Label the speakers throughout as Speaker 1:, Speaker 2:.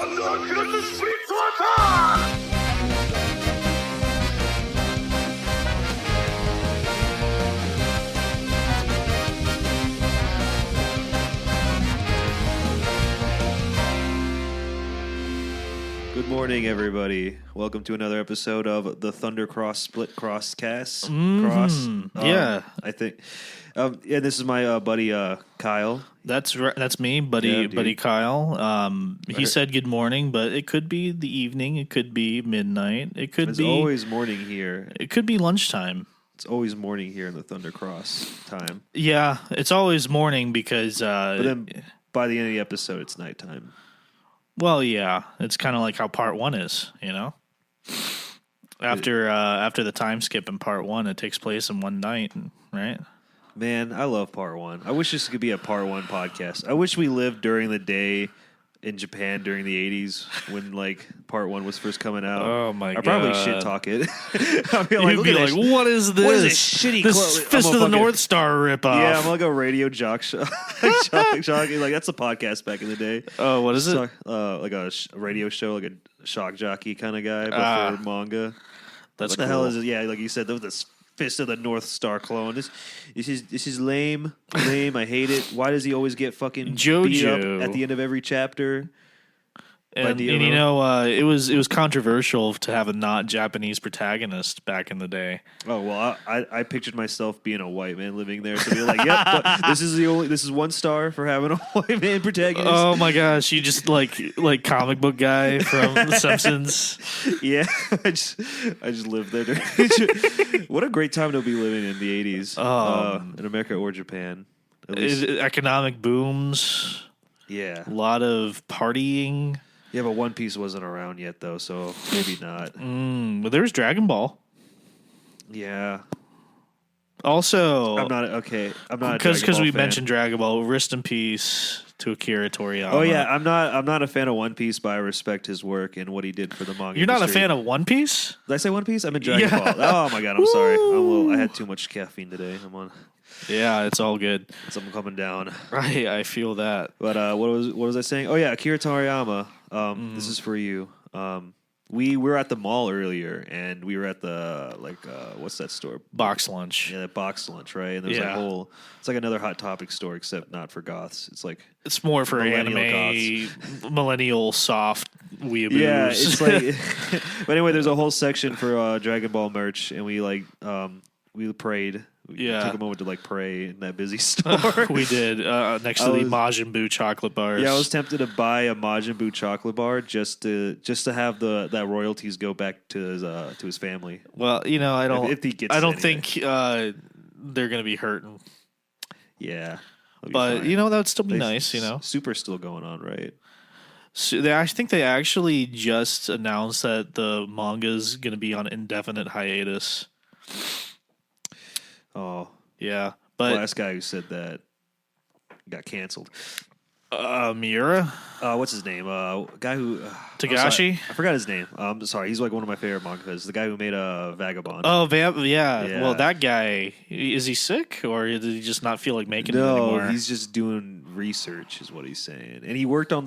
Speaker 1: Good morning, everybody. Welcome to another episode of the Thundercross Split Cross Cast.
Speaker 2: Yeah,
Speaker 1: I think. Yeah, this is my buddy Kyle.
Speaker 2: that's right. That's me, buddy Kyle. He said good morning, but it could be the evening. It could be midnight.
Speaker 1: It's always morning here.
Speaker 2: It could be lunchtime.
Speaker 1: It's always morning here in the Thundercross time.
Speaker 2: Yeah, it's always morning because.
Speaker 1: But then by the end of the episode, it's nighttime.
Speaker 2: Well, yeah, it's kind of like how part one is, you know. After the time skip in part one, it takes place in one night, right?
Speaker 1: Man, I love part one. I wish this could be a part one podcast. I wish we lived during the day in Japan during the 80s when like part one was first coming out.
Speaker 2: Oh my god!
Speaker 1: I'd probably shit talk it. I'd be
Speaker 2: You'd be like, "What is this?
Speaker 1: What is this shitty?
Speaker 2: This Fist of the North Star ripoff?"
Speaker 1: Yeah, I'm like a radio jock. Like that's a podcast back in the day.
Speaker 2: Oh, what is it?
Speaker 1: Like a radio show, like a shock jockey kind of guy, but for manga.
Speaker 2: That's
Speaker 1: what the hell is it? Yeah, like you said, this Fist of the North Star clone. This is lame. I hate it. Why does he always get fucking
Speaker 2: Jojo
Speaker 1: beat up at the end of every chapter?
Speaker 2: And you know, it was controversial to have a not Japanese protagonist back in the day.
Speaker 1: Oh well, I pictured myself being a white man living there, so be like, yep, this is 1 star for having a white man protagonist.
Speaker 2: Oh my gosh, you just like comic book guy from The Simpsons.
Speaker 1: Yeah, I just lived there. What a great time to be living in the 80s in America or Japan. At least.
Speaker 2: Economic booms.
Speaker 1: Yeah,
Speaker 2: a lot of partying.
Speaker 1: Yeah, but One Piece wasn't around yet, though, so maybe not.
Speaker 2: But there was Dragon Ball.
Speaker 1: Yeah.
Speaker 2: Also,
Speaker 1: I'm not
Speaker 2: because we mentioned Dragon Ball. Rest in peace to Akira Toriyama.
Speaker 1: Oh yeah, I'm not a fan of One Piece, but I respect his work and what he did for the manga.
Speaker 2: You're not
Speaker 1: industry.
Speaker 2: a fan of One Piece?
Speaker 1: Did I say One Piece? I'm in Dragon Ball. Oh my god, I'm sorry. I had too much caffeine today. I'm on.
Speaker 2: Yeah, it's all good.
Speaker 1: I'm coming down.
Speaker 2: I feel that.
Speaker 1: But what was I saying? Oh yeah, Akira Toriyama. This is for you. We were at the mall earlier, and we were at the what's that store?
Speaker 2: Box Lunch.
Speaker 1: Yeah, that Box Lunch, right? And there's it's like another Hot Topic store, except not for goths. It's
Speaker 2: more for
Speaker 1: anime,
Speaker 2: millennial soft weeaboos.
Speaker 1: Yeah, it's like. But anyway, there's a whole section for Dragon Ball merch, and we prayed. We took a moment to pray in that busy store.
Speaker 2: We did next to the Majin Buu chocolate bars.
Speaker 1: Yeah, I was tempted to buy a Majin Buu chocolate bar just to have that royalties go back to his family.
Speaker 2: Well, you know, I don't.
Speaker 1: If he gets,
Speaker 2: I don't think they're going to be hurting.
Speaker 1: Yeah,
Speaker 2: but you know that would still be nice. You know,
Speaker 1: Super's still going on, right?
Speaker 2: So I think they actually just announced that the manga's going to be on indefinite hiatus.
Speaker 1: Oh
Speaker 2: yeah, but
Speaker 1: the last guy who said that got canceled.
Speaker 2: Miura.
Speaker 1: What's his name? Guy who
Speaker 2: Tagashi.
Speaker 1: I forgot his name. Sorry, he's like one of my favorite mangas. The guy who made Vagabond.
Speaker 2: Oh, yeah. Well, that guy, is he sick or did he just not feel like making it anymore?
Speaker 1: No, he's just doing research, is what he's saying. And he worked on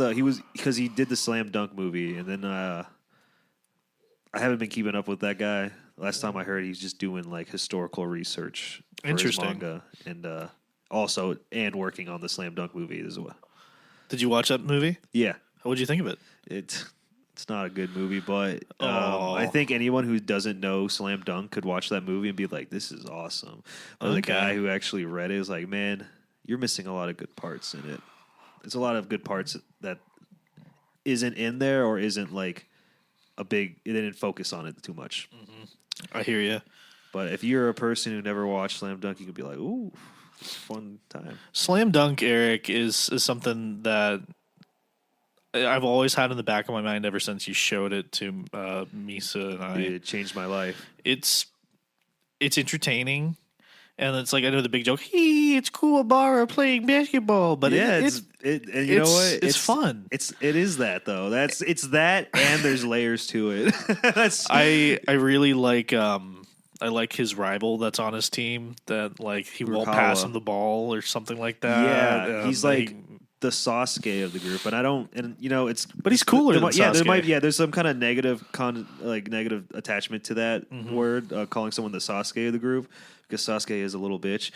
Speaker 1: because he did the Slam Dunk movie, and then I haven't been keeping up with that guy. Last time I heard, he's just doing historical research for his manga, and also working on the Slam Dunk movie as well.
Speaker 2: Did you watch that movie?
Speaker 1: Yeah.
Speaker 2: What did you think of it?
Speaker 1: It's not a good movie, but I think anyone who doesn't know Slam Dunk could watch that movie and be like, "This is awesome." But the guy who actually read it was like, "Man, you're missing a lot of good parts in it. It's a lot of good parts that isn't in there or isn't it didn't focus on it too much."
Speaker 2: Mm-hmm. I hear you.
Speaker 1: But if you're a person who never watched Slam Dunk, you could be like, "Ooh, it's a fun time."
Speaker 2: Slam Dunk, Eric, is something that I've always had in the back of my mind ever since you showed it to Misa and I.
Speaker 1: It changed my life.
Speaker 2: It's entertaining, and it's I know the big joke. Hey, it's Kuwabara playing basketball, but
Speaker 1: and you know what?
Speaker 2: It's fun.
Speaker 1: It is that though. It's that, and there's layers to it.
Speaker 2: I really like. I like his rival that's on his team that he won't pass him the ball or something like that.
Speaker 1: Yeah, he's the Sasuke of the group, and I don't, and it's.
Speaker 2: But he's cooler than Sasuke.
Speaker 1: There's some kind of negative negative attachment to that word, calling someone the Sasuke of the group, because Sasuke is a little bitch.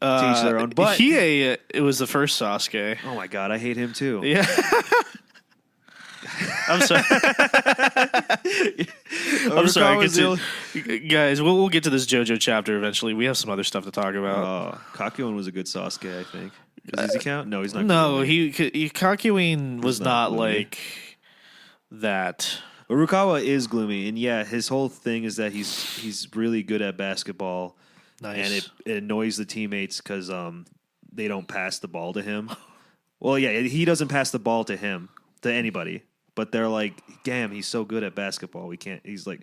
Speaker 1: To each their own. But
Speaker 2: it was the first Sasuke.
Speaker 1: Oh my god, I hate him too.
Speaker 2: Yeah. I'm sorry. I'm sorry. Guys, we'll get to this JoJo chapter eventually. We have some other stuff to talk about.
Speaker 1: Kakuin was a good Sasuke, I think. Does he count? No, he's not.
Speaker 2: No, Kakuin was not like that.
Speaker 1: But Rukawa is gloomy, and yeah, his whole thing is that he's really good at basketball.
Speaker 2: Nice.
Speaker 1: And it annoys the teammates because they don't pass the ball to him. Well, yeah, he doesn't pass the ball to anybody. But they're like, damn, he's so good at basketball. We can't. He's like,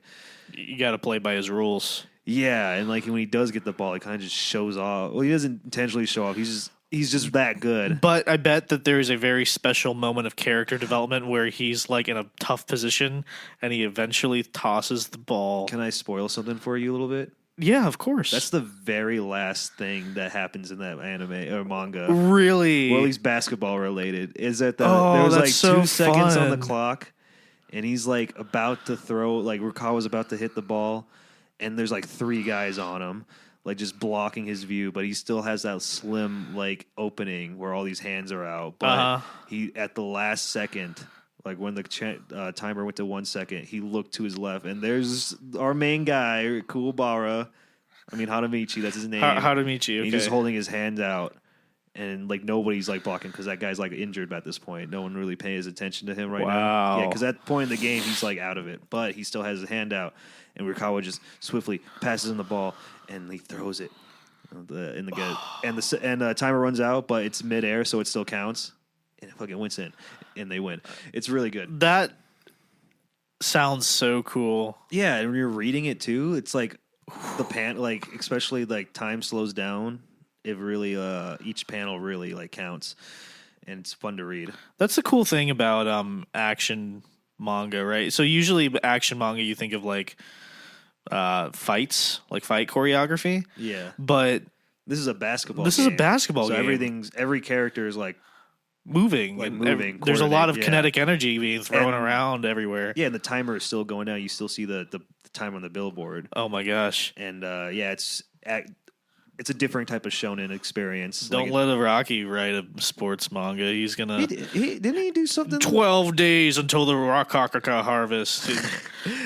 Speaker 2: you got to play by his rules.
Speaker 1: Yeah, and like when he does get the ball, he kind of just shows off. Well, he doesn't intentionally show off. He's just that good.
Speaker 2: But I bet that there is a very special moment of character development where he's like in a tough position and he eventually tosses the ball.
Speaker 1: Can I spoil something for you a little bit?
Speaker 2: Yeah, of course.
Speaker 1: That's the very last thing that happens in that anime or manga.
Speaker 2: Really?
Speaker 1: Well, at least basketball related. Is that there was like 2 seconds on the clock, and he's like about to throw, like Rukawa's about to hit the ball, and there's like 3 guys on him, like just blocking his view, but he still has that slim like opening where all these hands are out. But he at the last second. Like when the timer went to 1 second, he looked to his left, and there's our main guy, Kuwabara. Hanamichi, that's his name.
Speaker 2: Hanamichi, okay.
Speaker 1: He's just holding his hand out, and like nobody's like blocking because that guy's like injured at this point. No one really pays attention to him right now. Yeah, because at that point in the game, he's like out of it, but he still has his hand out, and Rukawa just swiftly passes him the ball, and he throws it and the timer runs out, but it's midair, so it still counts. And it fucking wins in, and they win. It's really good.
Speaker 2: That sounds so cool.
Speaker 1: Yeah, and when you're reading it too, it's like especially like time slows down. It really, each panel really like counts, and it's fun to read.
Speaker 2: That's the cool thing about action manga, right? So usually action manga, you think of like fights, like fight choreography.
Speaker 1: Yeah,
Speaker 2: but
Speaker 1: this is a basketball.
Speaker 2: This is a basketball game.
Speaker 1: Every character is like.
Speaker 2: Moving. There's a lot of kinetic energy being thrown around everywhere.
Speaker 1: Yeah, and the timer is still going down. You still see the time on the billboard.
Speaker 2: Oh my gosh!
Speaker 1: And it's a different type of shonen experience.
Speaker 2: Don't let Araki write a sports manga. He's gonna.
Speaker 1: Didn't he do something?
Speaker 2: 12 days until the Rakakaka harvest.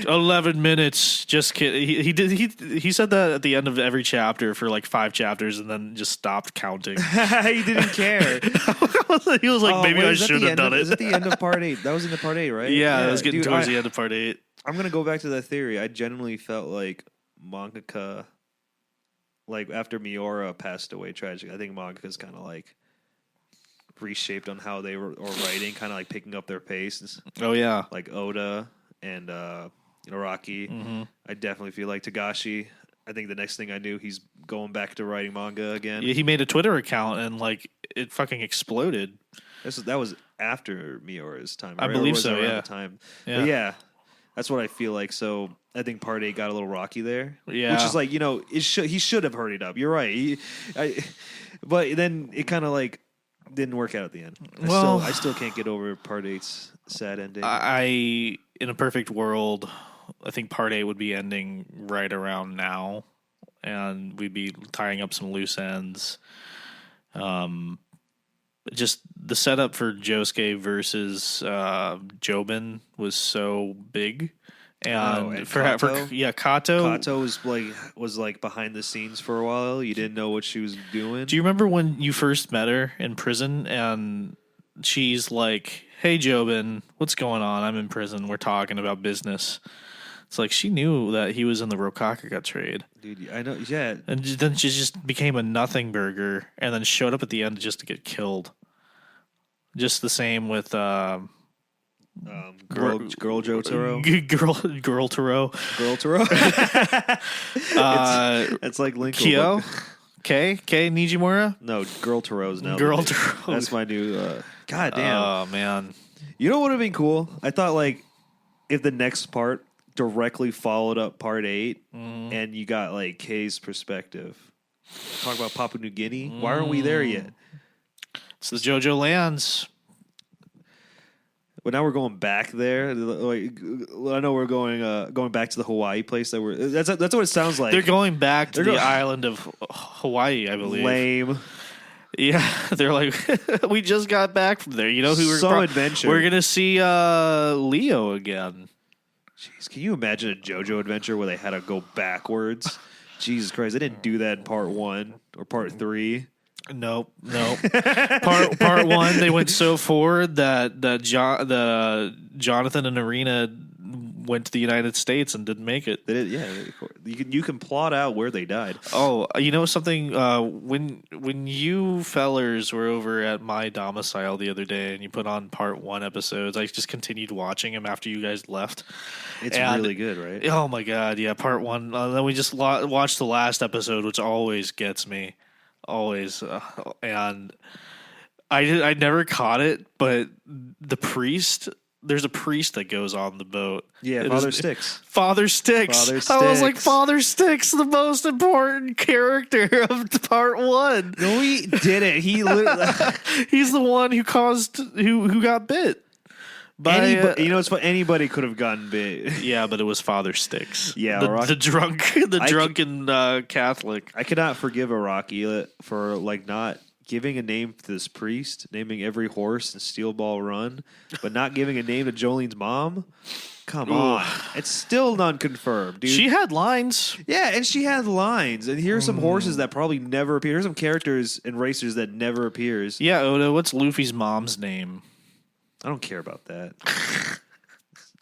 Speaker 2: 11 minutes. Just kidding. He did. He said that at the end of every chapter for like 5 chapters, and then just stopped counting.
Speaker 1: He didn't care.
Speaker 2: He was like, maybe I should have done it.
Speaker 1: Is it the end of part 8? That was in the part 8, right?
Speaker 2: Yeah, it was getting towards the end of part 8.
Speaker 1: I'm gonna go back to that theory. I genuinely felt like mangaka. Like after Miura passed away tragically, I think mangaka's kind of like reshaped on how they were writing, kind of like picking up their pace.
Speaker 2: Oh yeah,
Speaker 1: like Oda and Araki. Mm-hmm. I definitely feel like Tagashi. I think the next thing I knew, he's going back to writing manga again.
Speaker 2: Yeah, he made a Twitter account and like it fucking exploded.
Speaker 1: That was after Miura's time.
Speaker 2: I believe so. Yeah.
Speaker 1: Time. Yeah. But yeah. That's what I feel like. So I think part 8 got a little rocky there.
Speaker 2: Yeah.
Speaker 1: Which is like, he should have hurried up. You're right. But then it kind of like didn't work out at the end. I still can't get over part 8's sad ending.
Speaker 2: In a perfect world, I think part 8 would be ending right around now. And we'd be tying up some loose ends. Just the setup for Josuke versus Jobin was so big, and for
Speaker 1: Kato was like behind the scenes for a while. You didn't know what she was doing.
Speaker 2: Do you remember when you first met her in prison, and she's like, "Hey, Jobin, what's going on? I'm in prison. We're talking about business." It's like she knew that he was in the Rokakaga trade.
Speaker 1: Dude, I know, yeah.
Speaker 2: And then she just became a nothing burger and then showed up at the end just to get killed. Just the same with
Speaker 1: Girl Jotaro.
Speaker 2: Girl Taro.
Speaker 1: It's like Link.
Speaker 2: Kyo? K Nijimura?
Speaker 1: No, Girl Taro's now.
Speaker 2: Girl Taro.
Speaker 1: That's my new God damn.
Speaker 2: Oh man.
Speaker 1: You know what would have been cool? I thought like if the next part directly followed up part 8 and you got like K's perspective. Talk about Papua New Guinea. Why aren't we there yet?
Speaker 2: It's the Jojolands.
Speaker 1: But now we're going back there. Like, I know we're going back to the Hawaii place that we're. That's what it sounds like.
Speaker 2: They're going back to the island of Hawaii, I believe.
Speaker 1: Lame.
Speaker 2: Yeah, they're like, we just got back from there. You know who
Speaker 1: adventure.
Speaker 2: We're gonna see Leo again.
Speaker 1: Jeez, can you imagine a JoJo adventure where they had to go backwards? Jesus Christ, they didn't do that in part 1 or part 3.
Speaker 2: Nope. Part 1, they went so forward that Jonathan and Irina went to the United States and didn't make it.
Speaker 1: They did, yeah. You can plot out where they died.
Speaker 2: Oh, you know something? When you fellers were over at my domicile the other day and you put on part 1 episodes, I just continued watching them after you guys left.
Speaker 1: It's really good, right?
Speaker 2: Oh my god, yeah, part 1. Then we just watched the last episode, which always gets me. Always, and I never caught it, but the priest. There's a priest that goes on the boat.
Speaker 1: Yeah, Father Styx.
Speaker 2: Father Styx. I was like, Father Styx, the most important character of part 1.
Speaker 1: No, he didn't. He literally.
Speaker 2: He's the one who who got bit.
Speaker 1: You know, it's funny. Anybody could have gotten bit.
Speaker 2: Yeah, but it was Father Styx.
Speaker 1: Yeah,
Speaker 2: the drunken Catholic.
Speaker 1: I cannot forgive Araki for like not giving a name to this priest, naming every horse in Steel Ball Run, but not giving a name to Jolene's mom. Come on, it's still non-confirmed, dude.
Speaker 2: She had lines.
Speaker 1: Yeah, and she had lines. And here's some horses that probably never appear. Here's some characters and racers that never appears.
Speaker 2: Yeah, Oda, what's Luffy's mom's name?
Speaker 1: I don't care about that.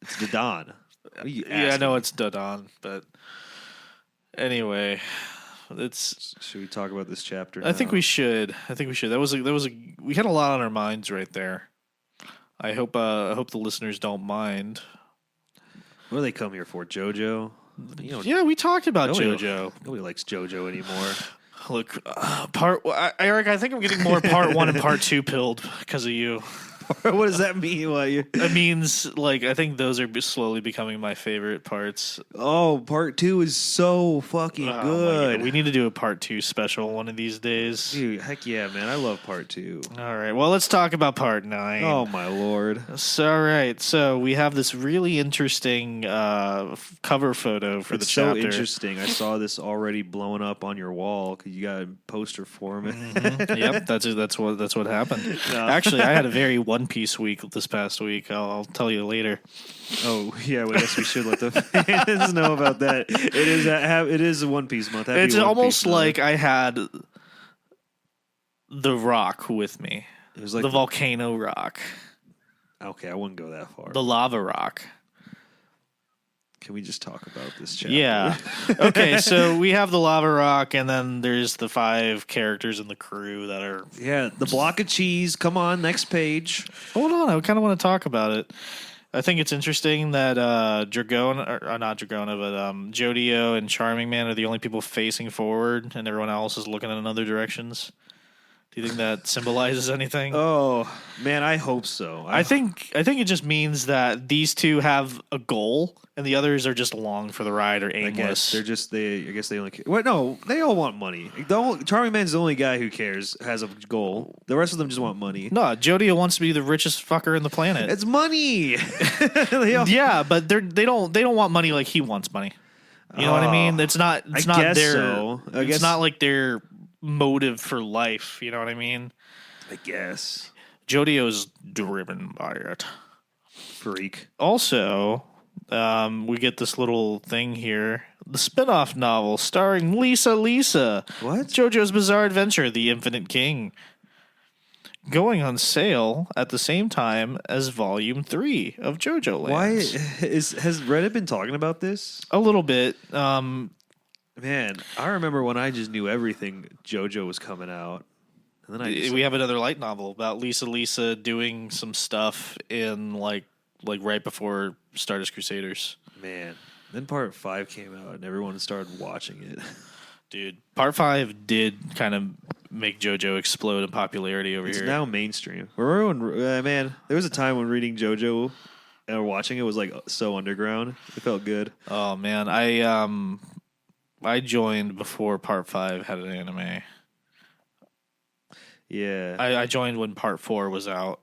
Speaker 1: It's Dodon.
Speaker 2: Yeah, I know it's Dodon, but anyway,
Speaker 1: Should we talk about this chapter?
Speaker 2: I think we should. That was we had a lot on our minds right there. I hope the listeners don't mind.
Speaker 1: What do they come here for? JoJo?
Speaker 2: Yeah, we talked about JoJo.
Speaker 1: Nobody likes JoJo anymore.
Speaker 2: Look, Eric, I think I'm getting more part 1 and part 2 pilled because of you.
Speaker 1: What does that mean?
Speaker 2: It means, like, I think those are slowly becoming my favorite parts.
Speaker 1: Oh, part 2 is so fucking good.
Speaker 2: We need to do a part 2 special one of these days.
Speaker 1: Dude, heck yeah, man. I love part 2.
Speaker 2: All right. Well, let's talk about part 9.
Speaker 1: Oh, my Lord.
Speaker 2: All right. So we have this really interesting cover photo for the chapter.
Speaker 1: It's so interesting. I saw this already blowing up on your wall because you got a poster for me.
Speaker 2: Mm-hmm. Yep, that's what happened. No. Actually, I had a very One Piece week this past week. I'll tell you later.
Speaker 1: Oh yeah, well, I guess we should let the fans know about that. It is a One Piece month.
Speaker 2: It's almost like I had the rock with me. It was like the volcano rock.
Speaker 1: Okay, I wouldn't go that far.
Speaker 2: The lava rock.
Speaker 1: Can we just talk about this chapter?
Speaker 2: Yeah. Okay, so we have the lava rock, and then there's the 5 characters in the crew that are...
Speaker 1: Yeah, the block of cheese. Come on, next page.
Speaker 2: Hold on, I kind of want to talk about it. I think it's interesting that not Dragona, but Jodio and Charming Man are the only people facing forward, and everyone else is looking in other directions. Do you think that symbolizes anything?
Speaker 1: Oh man, I hope so.
Speaker 2: I think it just means that these two have a goal, and the others are just along for the ride or aimless.
Speaker 1: I guess they only care. Well, no, they all want money. Charming Man's the only guy who cares, has a goal. The rest of them just want money.
Speaker 2: No, Jodio wants to be the richest fucker in the planet.
Speaker 1: It's money.
Speaker 2: Yeah, but they don't want money like he wants money. You know what I mean? It's not like their motive for life. You know what I mean?
Speaker 1: I guess
Speaker 2: Jodio's driven by it.
Speaker 1: Freak.
Speaker 2: Also, we get this little thing here. The spin-off novel starring Lisa.
Speaker 1: What?
Speaker 2: JoJo's Bizarre Adventure, The Infinite King. Going on sale at the same time as Volume 3 of Jojolands.
Speaker 1: Why has Reddit been talking about this?
Speaker 2: A little bit.
Speaker 1: Man, I remember when I just knew everything JoJo was coming out. And then
Speaker 2: we have another light novel about Lisa doing some stuff in like right before Stardust Crusaders.
Speaker 1: Man, then part 5 came out and everyone started watching it.
Speaker 2: Dude, part 5 did kind of make JoJo explode in popularity over here.
Speaker 1: It's now mainstream. Remember when, man, there was a time when reading JoJo and watching it was like so underground. It felt good.
Speaker 2: Oh man, I joined before part 5 had an anime.
Speaker 1: Yeah.
Speaker 2: I joined when part 4 was out.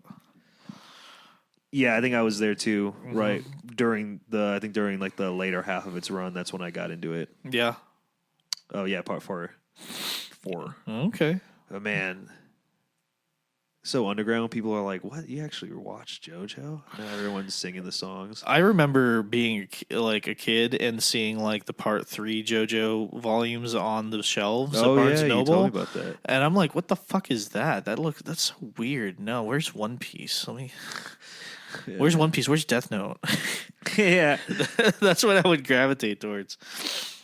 Speaker 1: Yeah, I think I was there too. Right during like the later half of its run. That's when I got into it.
Speaker 2: Yeah.
Speaker 1: Oh yeah, part 4.
Speaker 2: Okay.
Speaker 1: Oh man. So underground, people are like, "What? You actually watched JoJo?" Now everyone's singing the songs.
Speaker 2: I remember being like a kid and seeing like the part 3 JoJo volumes on the shelves at Barnes and Noble.
Speaker 1: You told me about that.
Speaker 2: And I'm like, what the fuck is that? That's so weird. No, where's One Piece? Where's One Piece? Where's Death Note?
Speaker 1: Yeah,
Speaker 2: That's what I would gravitate towards.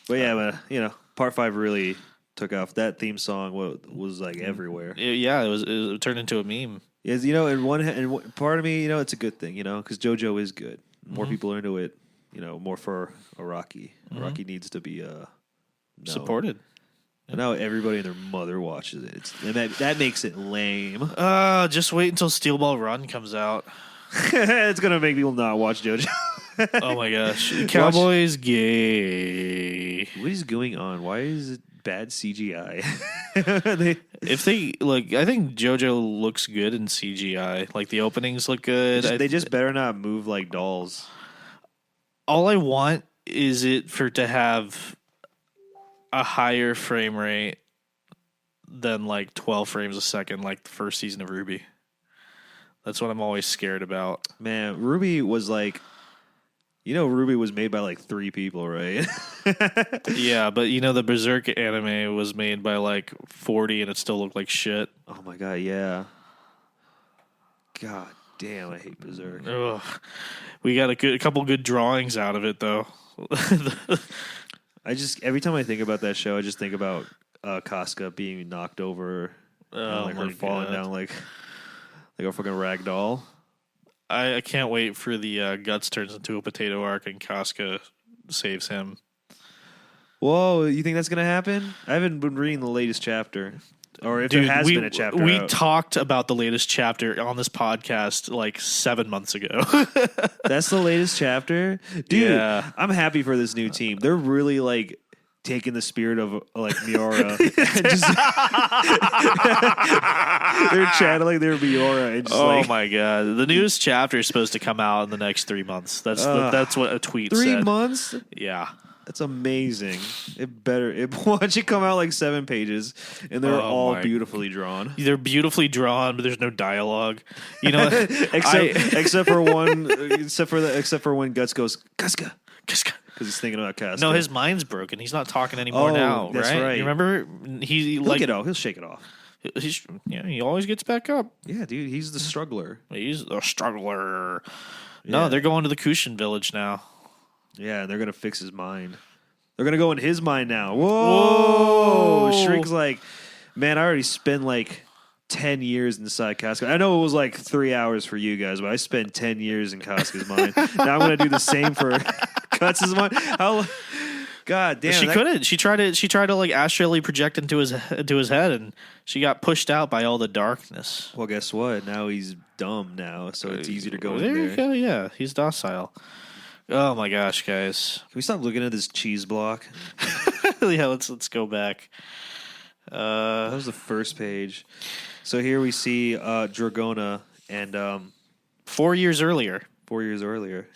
Speaker 1: but but part 5 really took off. That theme song was like everywhere.
Speaker 2: It turned into a meme.
Speaker 1: Yes, and part of me, it's a good thing, because JoJo is good. More people are into it, more for Araki. Araki needs to be
Speaker 2: Supported.
Speaker 1: But now everybody and their mother watches it. And that makes it lame.
Speaker 2: Just wait until Steel Ball Run comes out.
Speaker 1: It's gonna make people not watch JoJo.
Speaker 2: Oh my gosh, Cowboys gay.
Speaker 1: What is going on? Why is it bad CGI?
Speaker 2: If they I think JoJo looks good in CGI. Like the openings look good.
Speaker 1: They just better not move like dolls.
Speaker 2: All I want is it to have a higher frame rate than like 12 frames a second, like the first season of Ruby. That's what I'm always scared about.
Speaker 1: Man, Ruby was like, Ruby was made by like 3 people, right?
Speaker 2: Yeah, but the Berserk anime was made by like 40 and it still looked like shit.
Speaker 1: Oh my god, yeah. God damn, I hate Berserk.
Speaker 2: Ugh. We got a couple good drawings out of it though.
Speaker 1: Every time I think about that show, I just think about Casca being knocked over, and her falling down like a fucking rag doll.
Speaker 2: I can't wait for the Guts turns into a potato arc and Casca saves him.
Speaker 1: Whoa, you think that's gonna happen? I haven't been reading the latest chapter, or if there has been a chapter.
Speaker 2: We
Speaker 1: out.
Speaker 2: talked about the latest chapter on this podcast like 7 months ago.
Speaker 1: That's the latest chapter, dude.
Speaker 2: Yeah.
Speaker 1: I'm happy for this new team. They're really like taking the spirit of like Miura. They're channeling their Miura. And just
Speaker 2: my god! The newest chapter is supposed to come out in the next 3 months. That's what a tweet
Speaker 1: 3
Speaker 2: said.
Speaker 1: months?
Speaker 2: Yeah.
Speaker 1: That's amazing. Why don't you come out like 7 pages and they're all beautifully drawn?
Speaker 2: They're beautifully drawn, but there's no dialogue.
Speaker 1: Except for when Guts goes Casca.
Speaker 2: Casca.
Speaker 1: Because he's thinking about Casca.
Speaker 2: No, his mind's broken. He's not talking anymore now.
Speaker 1: That's right.
Speaker 2: You remember?
Speaker 1: He'll get off. He'll shake it off.
Speaker 2: He always gets back up.
Speaker 1: Yeah, dude. He's the struggler.
Speaker 2: He's the struggler.
Speaker 1: Yeah.
Speaker 2: No, they're going to the Kushin village now.
Speaker 1: Yeah, and they're gonna fix his mind. They're gonna go in his mind now. Whoa! Shrink's like, man, I already spent like 10 years inside Casca. I know it was like 3 hours for you guys, but I spent 10 years in Casca's mind. Now I'm gonna do the same for Guts' mind. God damn!
Speaker 2: She couldn't. She tried to like astrally project into his head, and she got pushed out by all the darkness.
Speaker 1: Well, guess what? Now he's dumb now, so it's easy to go in
Speaker 2: there.
Speaker 1: There
Speaker 2: you go. Yeah, he's docile. Oh my gosh, guys!
Speaker 1: Can we stop looking at this cheese block?
Speaker 2: Yeah, let's go back.
Speaker 1: That was the first page. So here we see Dragona and
Speaker 2: 4 years earlier.
Speaker 1: 4 years earlier.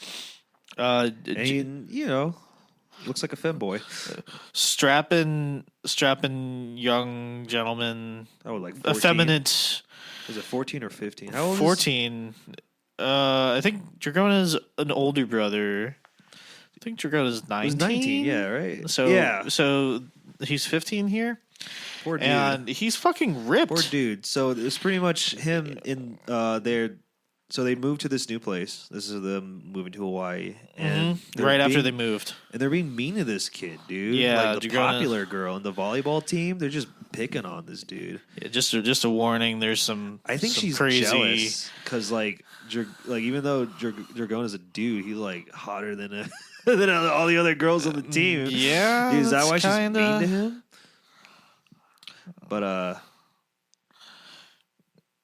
Speaker 1: And looks like a femboy.
Speaker 2: Strapping young gentleman.
Speaker 1: Oh, like 14.
Speaker 2: Effeminate.
Speaker 1: Was it 14 or 15? How old?
Speaker 2: 14. I think Dragona's an older brother. I think Dragona's 19.
Speaker 1: He's 19, yeah, right?
Speaker 2: So he's 15 here.
Speaker 1: Poor dude.
Speaker 2: And he's fucking ripped.
Speaker 1: Poor dude. So it's pretty much him in so they moved to this new place. This is them moving to Hawaii. And
Speaker 2: right after they moved.
Speaker 1: And they're being mean to this kid, dude.
Speaker 2: Yeah.
Speaker 1: Like the popular girl and the volleyball team, they're just picking on this dude.
Speaker 2: Yeah, just a warning. There's some.
Speaker 1: I think she's
Speaker 2: crazy.
Speaker 1: Jealous because even though Dragona's a dude, he's like hotter than than all the other girls on the team.
Speaker 2: Yeah,
Speaker 1: dude, is that why she's mean to him? But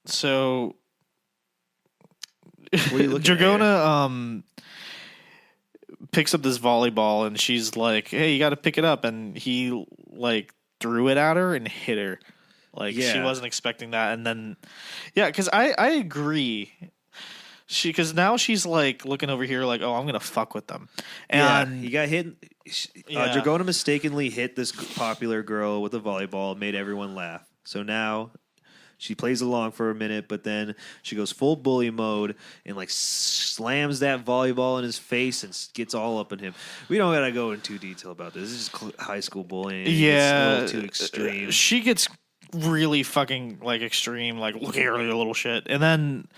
Speaker 2: so
Speaker 1: Dragona
Speaker 2: picks up this volleyball and she's like, "Hey, you got to pick it up," and he like threw it at her and hit her. Like she wasn't expecting that, and then because I agree. Because now she's like looking over here, like, oh, I'm gonna fuck with them, and
Speaker 1: he got hit. Dragona mistakenly hit this popular girl with a volleyball, made everyone laugh. So now she plays along for a minute, but then she goes full bully mode and like slams that volleyball in his face and gets all up in him. We don't gotta go into detail about this. This is just high school bullying.
Speaker 2: Yeah,
Speaker 1: it's a little too extreme.
Speaker 2: She gets really fucking like extreme. Like, look at her, you little shit, and then.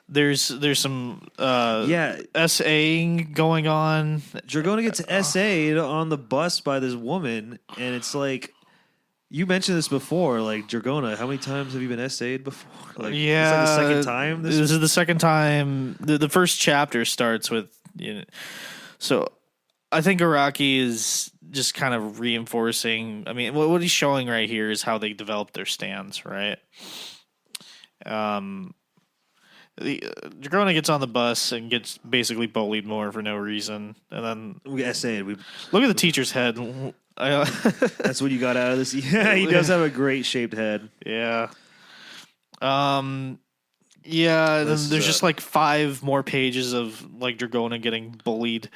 Speaker 2: There's some SAing going on.
Speaker 1: Dragona gets SA'd on the bus by this woman, and it's like you mentioned this before. Like Dragona, how many times have you been SA'd before? Like, it's like the second time.
Speaker 2: This is the second time. The first chapter starts with so I think Araki is just kind of reinforcing. I mean, what he's showing right here is how they develop their stands, right? Dragona gets on the bus and gets basically bullied more for no reason, and then
Speaker 1: we SA'd.
Speaker 2: Look at the teacher's head.
Speaker 1: That's what you got out of this. Yeah, he does have a great shaped head.
Speaker 2: Yeah. Then there's just like 5 more pages of like Dragona getting bullied,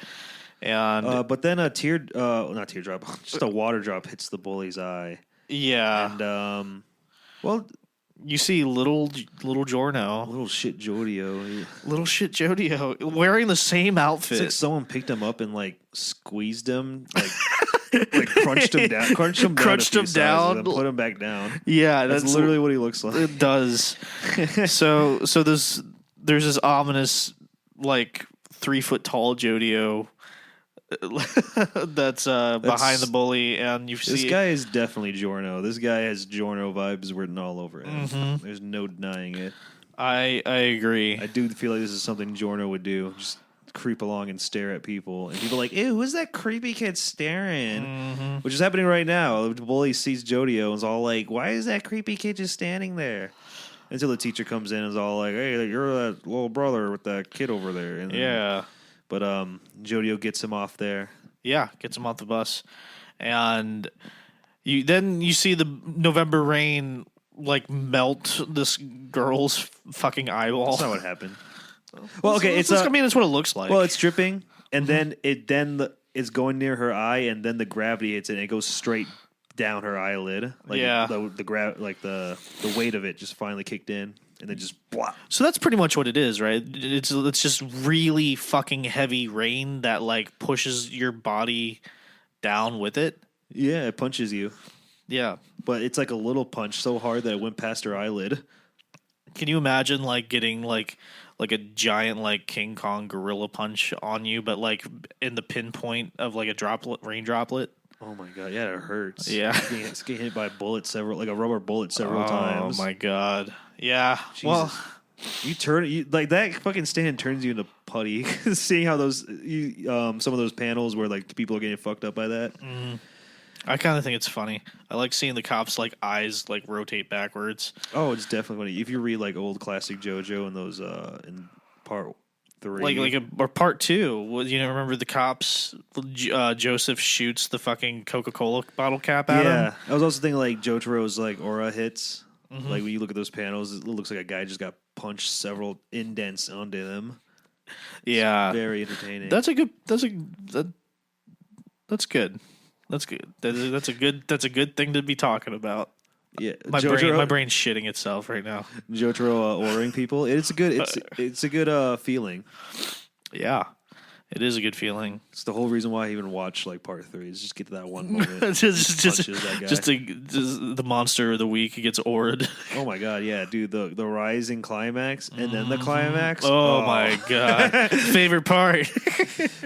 Speaker 2: and
Speaker 1: but then not teardrop, just a water drop hits the bully's eye.
Speaker 2: Yeah,
Speaker 1: and
Speaker 2: you see little Jorno.
Speaker 1: Little shit Jodio.
Speaker 2: Little shit Jodio wearing the same outfit.
Speaker 1: It's like someone picked him up and like squeezed him, like crunched him down. Crunched him down. And then put him back down.
Speaker 2: Yeah,
Speaker 1: that's literally what he looks like.
Speaker 2: It does. so there's this ominous like 3-foot tall Jodio that's behind the bully, and you see
Speaker 1: this guy is definitely Jorno. This guy has Jorno vibes written all over him.
Speaker 2: Mm-hmm.
Speaker 1: There's no denying it.
Speaker 2: I agree.
Speaker 1: I do feel like this is something Jorno would do. Just creep along and stare at people, and people are like, ew, who's that creepy kid staring?
Speaker 2: Mm-hmm.
Speaker 1: Which is happening right now. The bully sees Jodio and is all like, why is that creepy kid just standing there? Until the teacher comes in and is all like, hey, you're that little brother with that kid over there. And
Speaker 2: yeah.
Speaker 1: But Jodio gets him off there.
Speaker 2: Yeah, gets him off the bus. And you see the November rain like melt this girl's fucking eyeball.
Speaker 1: That's not what happened. Well, okay,
Speaker 2: that's what it looks like.
Speaker 1: Well, it's dripping, and then it's going near her eye, and then the gravity hits it, and it goes straight down her eyelid. Like the weight of it just finally kicked in. And then just blah.
Speaker 2: So that's pretty much what it is, right? It's just really fucking heavy rain that like pushes your body down with it.
Speaker 1: Yeah, it punches you.
Speaker 2: Yeah,
Speaker 1: but it's like a little punch so hard that it went past her eyelid.
Speaker 2: Can you imagine like getting like a giant like King Kong gorilla punch on you, but like in the pinpoint of like a rain droplet?
Speaker 1: Oh my god, yeah, it hurts.
Speaker 2: Yeah,
Speaker 1: it's getting hit by a bullet a rubber bullet several times.
Speaker 2: Oh my god. Yeah.
Speaker 1: Jesus.
Speaker 2: Well,
Speaker 1: like that fucking stand turns you into putty. Seeing how some of those panels where like people are getting fucked up by that.
Speaker 2: Mm-hmm. I kind of think it's funny. I like seeing the cops like eyes like rotate backwards.
Speaker 1: Oh, it's definitely funny. If you read like old classic JoJo and those in part 3,
Speaker 2: or part 2, remember the cops? Joseph shoots the fucking Coca-Cola bottle cap at him.
Speaker 1: Yeah, I was also thinking like Jotaro's like aura hits. Mm-hmm. Like when you look at those panels, it looks like a guy just got punched several indents onto them.
Speaker 2: Yeah,
Speaker 1: it's very entertaining.
Speaker 2: That's good. That's good. That's a good thing to be talking about.
Speaker 1: Yeah,
Speaker 2: my brain's shitting itself right now.
Speaker 1: Jotaro auraing people. It's a good feeling.
Speaker 2: Yeah. It is a good feeling.
Speaker 1: It's the whole reason why I even watched like part 3 is just get to that one moment.
Speaker 2: just the monster of the week gets aured.
Speaker 1: Oh my god, yeah, dude, the rising climax and then the climax.
Speaker 2: Oh my god, favorite part.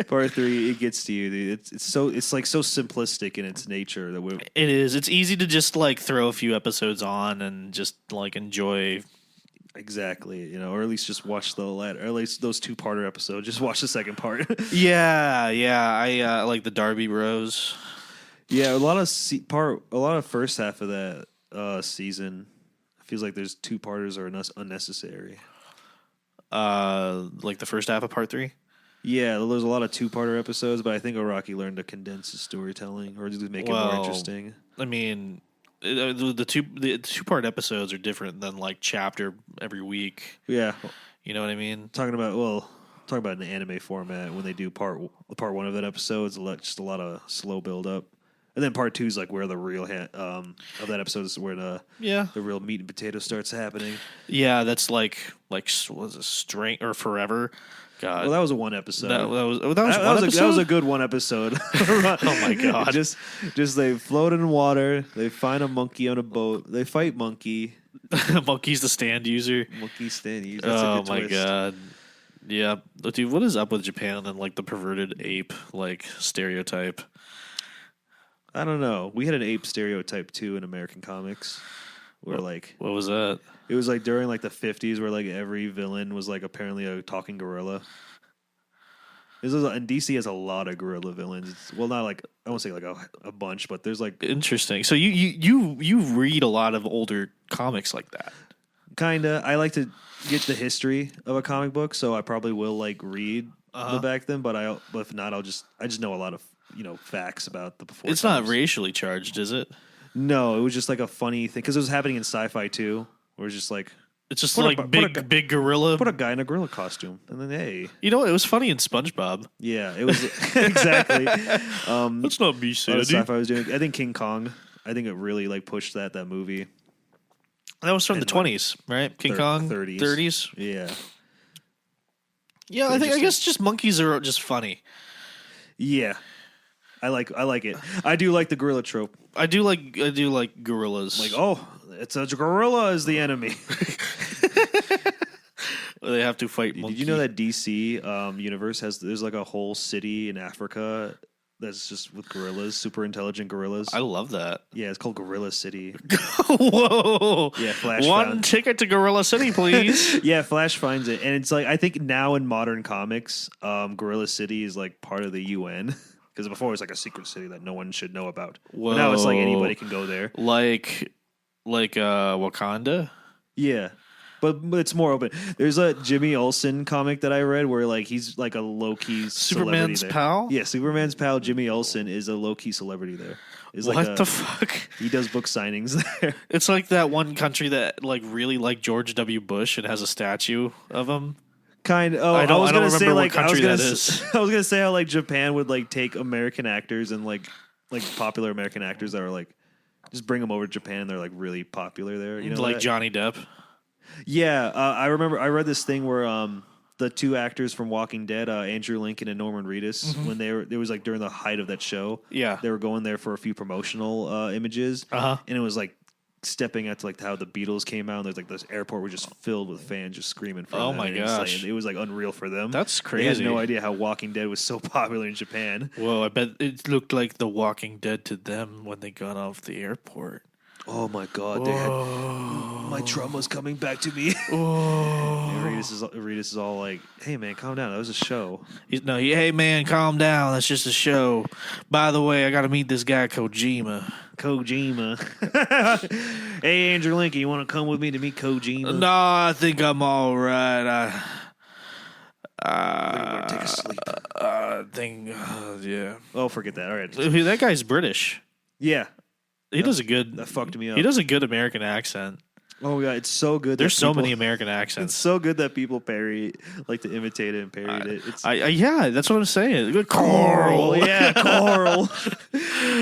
Speaker 1: Part 3, it gets to you, dude. It's like so simplistic in its nature that
Speaker 2: it is. It's easy to just like throw a few episodes on and just like enjoy.
Speaker 1: Exactly, or at least just watch or at least those 2-parter episodes. Just watch the second part.
Speaker 2: yeah. I like the Darby Bros.
Speaker 1: Yeah, a lot of first half of that season feels like there's 2-parters are unnecessary.
Speaker 2: Like the first half of part 3.
Speaker 1: Yeah, there's a lot of 2-parter episodes, but I think Araki learned to condense his storytelling or just make it more interesting.
Speaker 2: I mean, the 2-part episodes are different than like chapter every week.
Speaker 1: Yeah,
Speaker 2: you know what I mean.
Speaker 1: Talking about an anime format when they do part 1 of that episode, it's just a lot of slow build up, and then part 2 is like where the real of that episode is where the real meat and potato starts happening.
Speaker 2: Yeah, that's like was a string or forever. God.
Speaker 1: Well, that was a 1 episode.
Speaker 2: That was one episode?
Speaker 1: That was a good 1 episode.
Speaker 2: Oh my god!
Speaker 1: just they float in water. They find a monkey on a boat. They fight monkey.
Speaker 2: Monkey's the stand user.
Speaker 1: Monkey stand user. That's a good
Speaker 2: my
Speaker 1: twist.
Speaker 2: god! Yeah, dude, what is up with Japan and like the perverted ape like stereotype?
Speaker 1: I don't know. We had an ape stereotype too in American comics, where like
Speaker 2: what was that?
Speaker 1: It was like during like the 50s where like every villain was like apparently a talking gorilla. And DC has a lot of gorilla villains. Well, not like I won't say like a bunch, but there's like
Speaker 2: interesting. So you read a lot of older comics like that.
Speaker 1: Kinda. I like to get the history of a comic book, so I probably will like read the back then. But if not, I just know a lot of facts about the before.
Speaker 2: It's not racially charged, is it?
Speaker 1: No, it was just like a funny thing because it was happening in sci-fi too. Where it's just like
Speaker 2: it's just like big gorilla.
Speaker 1: Put a guy in a gorilla costume, and then hey,
Speaker 2: it was funny in SpongeBob.
Speaker 1: Yeah, it was exactly.
Speaker 2: Let's not be silly.
Speaker 1: Sci-fi was doing. I think King Kong. I think it really like pushed that movie.
Speaker 2: That was from the 20s, right? King Kong 30s.
Speaker 1: Yeah.
Speaker 2: Yeah, I guess just monkeys are just funny.
Speaker 1: Yeah. I like it. I do like the gorilla trope.
Speaker 2: I do like gorillas.
Speaker 1: Like, oh, it's a gorilla is the enemy.
Speaker 2: They have to fight monkey.
Speaker 1: Did you know that DC universe there's like a whole city in Africa that's just with gorillas, super intelligent gorillas?
Speaker 2: I love that.
Speaker 1: Yeah, it's called Gorilla City.
Speaker 2: Whoa.
Speaker 1: Yeah, Flash
Speaker 2: One ticket to Gorilla City, please.
Speaker 1: Yeah, Flash finds it. And it's like, I think now in modern comics, Gorilla City is like part of the UN. Because before it was like a secret city that no one should know about.
Speaker 2: Whoa.
Speaker 1: But now it's like anybody can go there.
Speaker 2: Like Wakanda?
Speaker 1: Yeah. But it's more open. There's a Jimmy Olsen comic that I read where like he's like a low-key
Speaker 2: Superman's
Speaker 1: celebrity
Speaker 2: pal?
Speaker 1: Yeah, Superman's pal Jimmy Olsen is a low-key celebrity there.
Speaker 2: What the fuck?
Speaker 1: He does book signings there.
Speaker 2: It's like that one country that like really like George W. Bush and has a statue of him.
Speaker 1: Kind of.
Speaker 2: I don't remember what country that is.
Speaker 1: I was gonna say how like Japan would like take American actors and like popular American actors that are like just bring them over to Japan and they're like really popular there. You know,
Speaker 2: like Johnny Depp.
Speaker 1: Yeah, I remember. I read this thing where the 2 actors from Walking Dead, Andrew Lincoln and Norman Reedus, when it was like during the height of that show.
Speaker 2: Yeah,
Speaker 1: they were going there for a few promotional images, and it was like stepping out to like how the Beatles came out. And there's like this airport was just filled with fans just screaming for them.
Speaker 2: Oh my gosh,
Speaker 1: it was like unreal for them.
Speaker 2: That's crazy.
Speaker 1: They had no idea how Walking Dead was so popular in Japan.
Speaker 2: Whoa, I bet it looked like The Walking Dead to them when they got off the airport.
Speaker 1: Oh my god, they had my trauma's coming back to me. Reedus is all like, "Hey man, calm down. That was a show."
Speaker 2: Hey man, calm down. That's just a show. By the way, I got to meet this guy Kojima.
Speaker 1: Hey Andrew Lincoln, you want to come with me to meet Kojima?
Speaker 2: No, I think I'm all right.
Speaker 1: Take a sleep.
Speaker 2: Yeah.
Speaker 1: Oh, forget that. All right.
Speaker 2: That guy's British.
Speaker 1: Yeah.
Speaker 2: He does a good.
Speaker 1: That fucked me up.
Speaker 2: He does a good American accent.
Speaker 1: Oh god, it's so good.
Speaker 2: There's so many American accents.
Speaker 1: It's so good that people like to imitate it and parody it.
Speaker 2: Yeah, that's what I'm saying. Carl,
Speaker 1: yeah, Carl.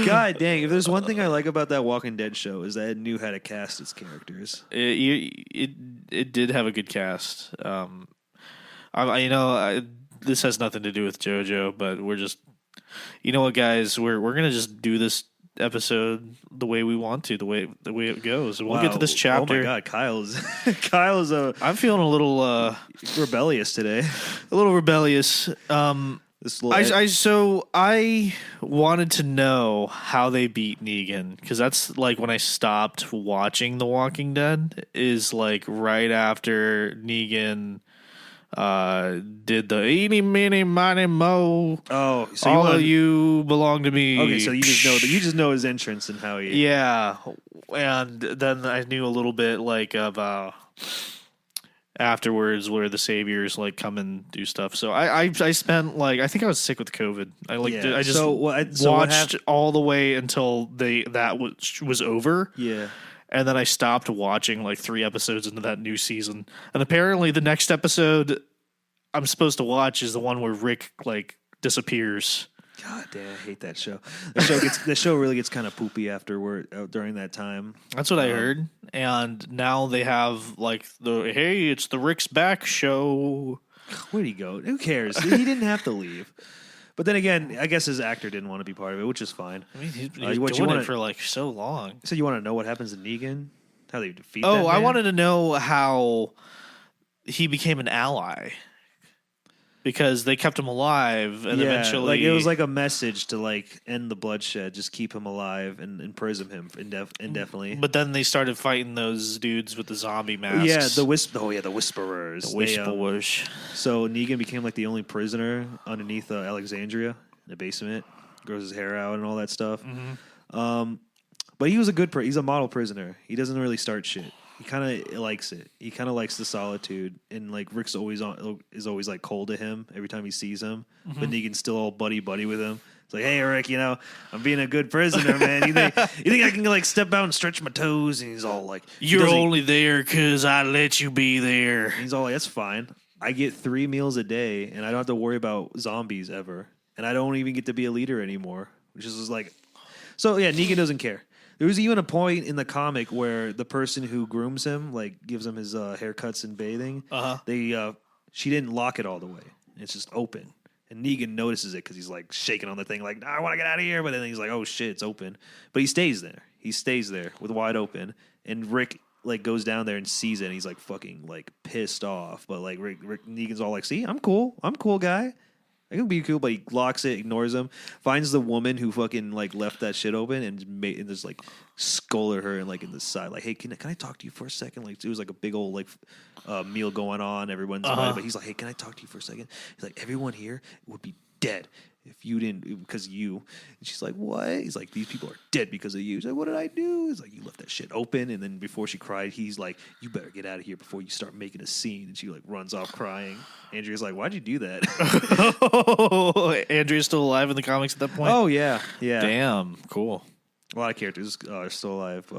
Speaker 1: God dang! If there's one thing I like about that Walking Dead show is that it knew how to cast its characters.
Speaker 2: It did have a good cast. This has nothing to do with JoJo, but we're just, you know what, guys, we're gonna just do this episode the way we want to, the way it goes. We'll get to this chapter.
Speaker 1: Oh my god, Kyle's
Speaker 2: I'm feeling a little
Speaker 1: rebellious today.
Speaker 2: A little rebellious. I wanted to know how they beat Negan, because that's like when I stopped watching The Walking Dead, is like right after Negan did the eeny meeny miny mo.
Speaker 1: Oh, so
Speaker 2: all of you belong to me.
Speaker 1: Okay, so you just know his entrance and how he.
Speaker 2: Yeah, and then I knew a little bit like of afterwards where the saviors like come and do stuff. So I spent like I think I was sick with COVID. I just watched all the way until that was over.
Speaker 1: Yeah.
Speaker 2: And then I stopped watching like 3 episodes into that new season. And apparently the next episode I'm supposed to watch is the one where Rick like disappears.
Speaker 1: God damn, I hate that show. The show really gets kind of poopy afterward during that time.
Speaker 2: That's what I heard. And now they have like it's the Rick's Back show.
Speaker 1: Where'd he go? Who cares? He didn't have to leave. But then again, I guess his actor didn't want to be part of it, which is fine.
Speaker 2: I mean, he's doing it for like so long.
Speaker 1: So you want to know what happens to Negan? How they defeat that
Speaker 2: I
Speaker 1: man?
Speaker 2: wanted to know how he became an ally. Because they kept him alive, and eventually,
Speaker 1: like it was like a message to like end the bloodshed, just keep him alive and imprison him indefinitely.
Speaker 2: But then they started fighting those dudes with the zombie masks.
Speaker 1: Yeah, the Whisperers.
Speaker 2: The Whisperers.
Speaker 1: So Negan became like the only prisoner underneath Alexandria in the basement. Grows his hair out and all that stuff.
Speaker 2: Mm-hmm.
Speaker 1: But he was he's a model prisoner. He doesn't really start shit. He kind of likes it. He kind of likes the solitude, and like Rick's always like cold to him every time he sees him. Mm-hmm. But Negan's still all buddy with him. It's like, hey Rick, I'm being a good prisoner, man. You think I can like step out and stretch my toes? And he's all like,
Speaker 2: you're only there because I let you be there.
Speaker 1: And he's all like, that's fine. I get 3 meals a day, and I don't have to worry about zombies ever, and I don't even get to be a leader anymore. Which is like, so yeah, Negan doesn't care. There was even a point in the comic where the person who grooms him, like gives him his haircuts and bathing, she didn't lock it all the way. It's just open. And Negan notices it because he's like shaking on the thing like, I want to get out of here. But then he's like, oh shit, it's open. But he stays there. He stays there with wide open. And Rick like goes down there and sees it and he's like fucking like pissed off. But like Rick Negan's all like, see, I'm cool, guy. I can be cool, but he locks it, ignores him, finds the woman who fucking like left that shit open and just like scolded her and like in the side, like, hey, can I talk to you for a second? Like it was like a big old like meal going on, everyone's invited, but he's like, hey, can I talk to you for a second? He's like, everyone here would be dead if you didn't, because of you. And she's like, what? He's like, these people are dead because of you. He's like, what did I do? He's like, you left that shit open. And then before she cried, he's like, you better get out of here before you start making a scene. And she like runs off crying. Andrea's like, why'd you do that?
Speaker 2: Andrea's still alive in the comics at that point?
Speaker 1: Oh, yeah. Yeah.
Speaker 2: Damn, cool.
Speaker 1: A lot of characters are still alive.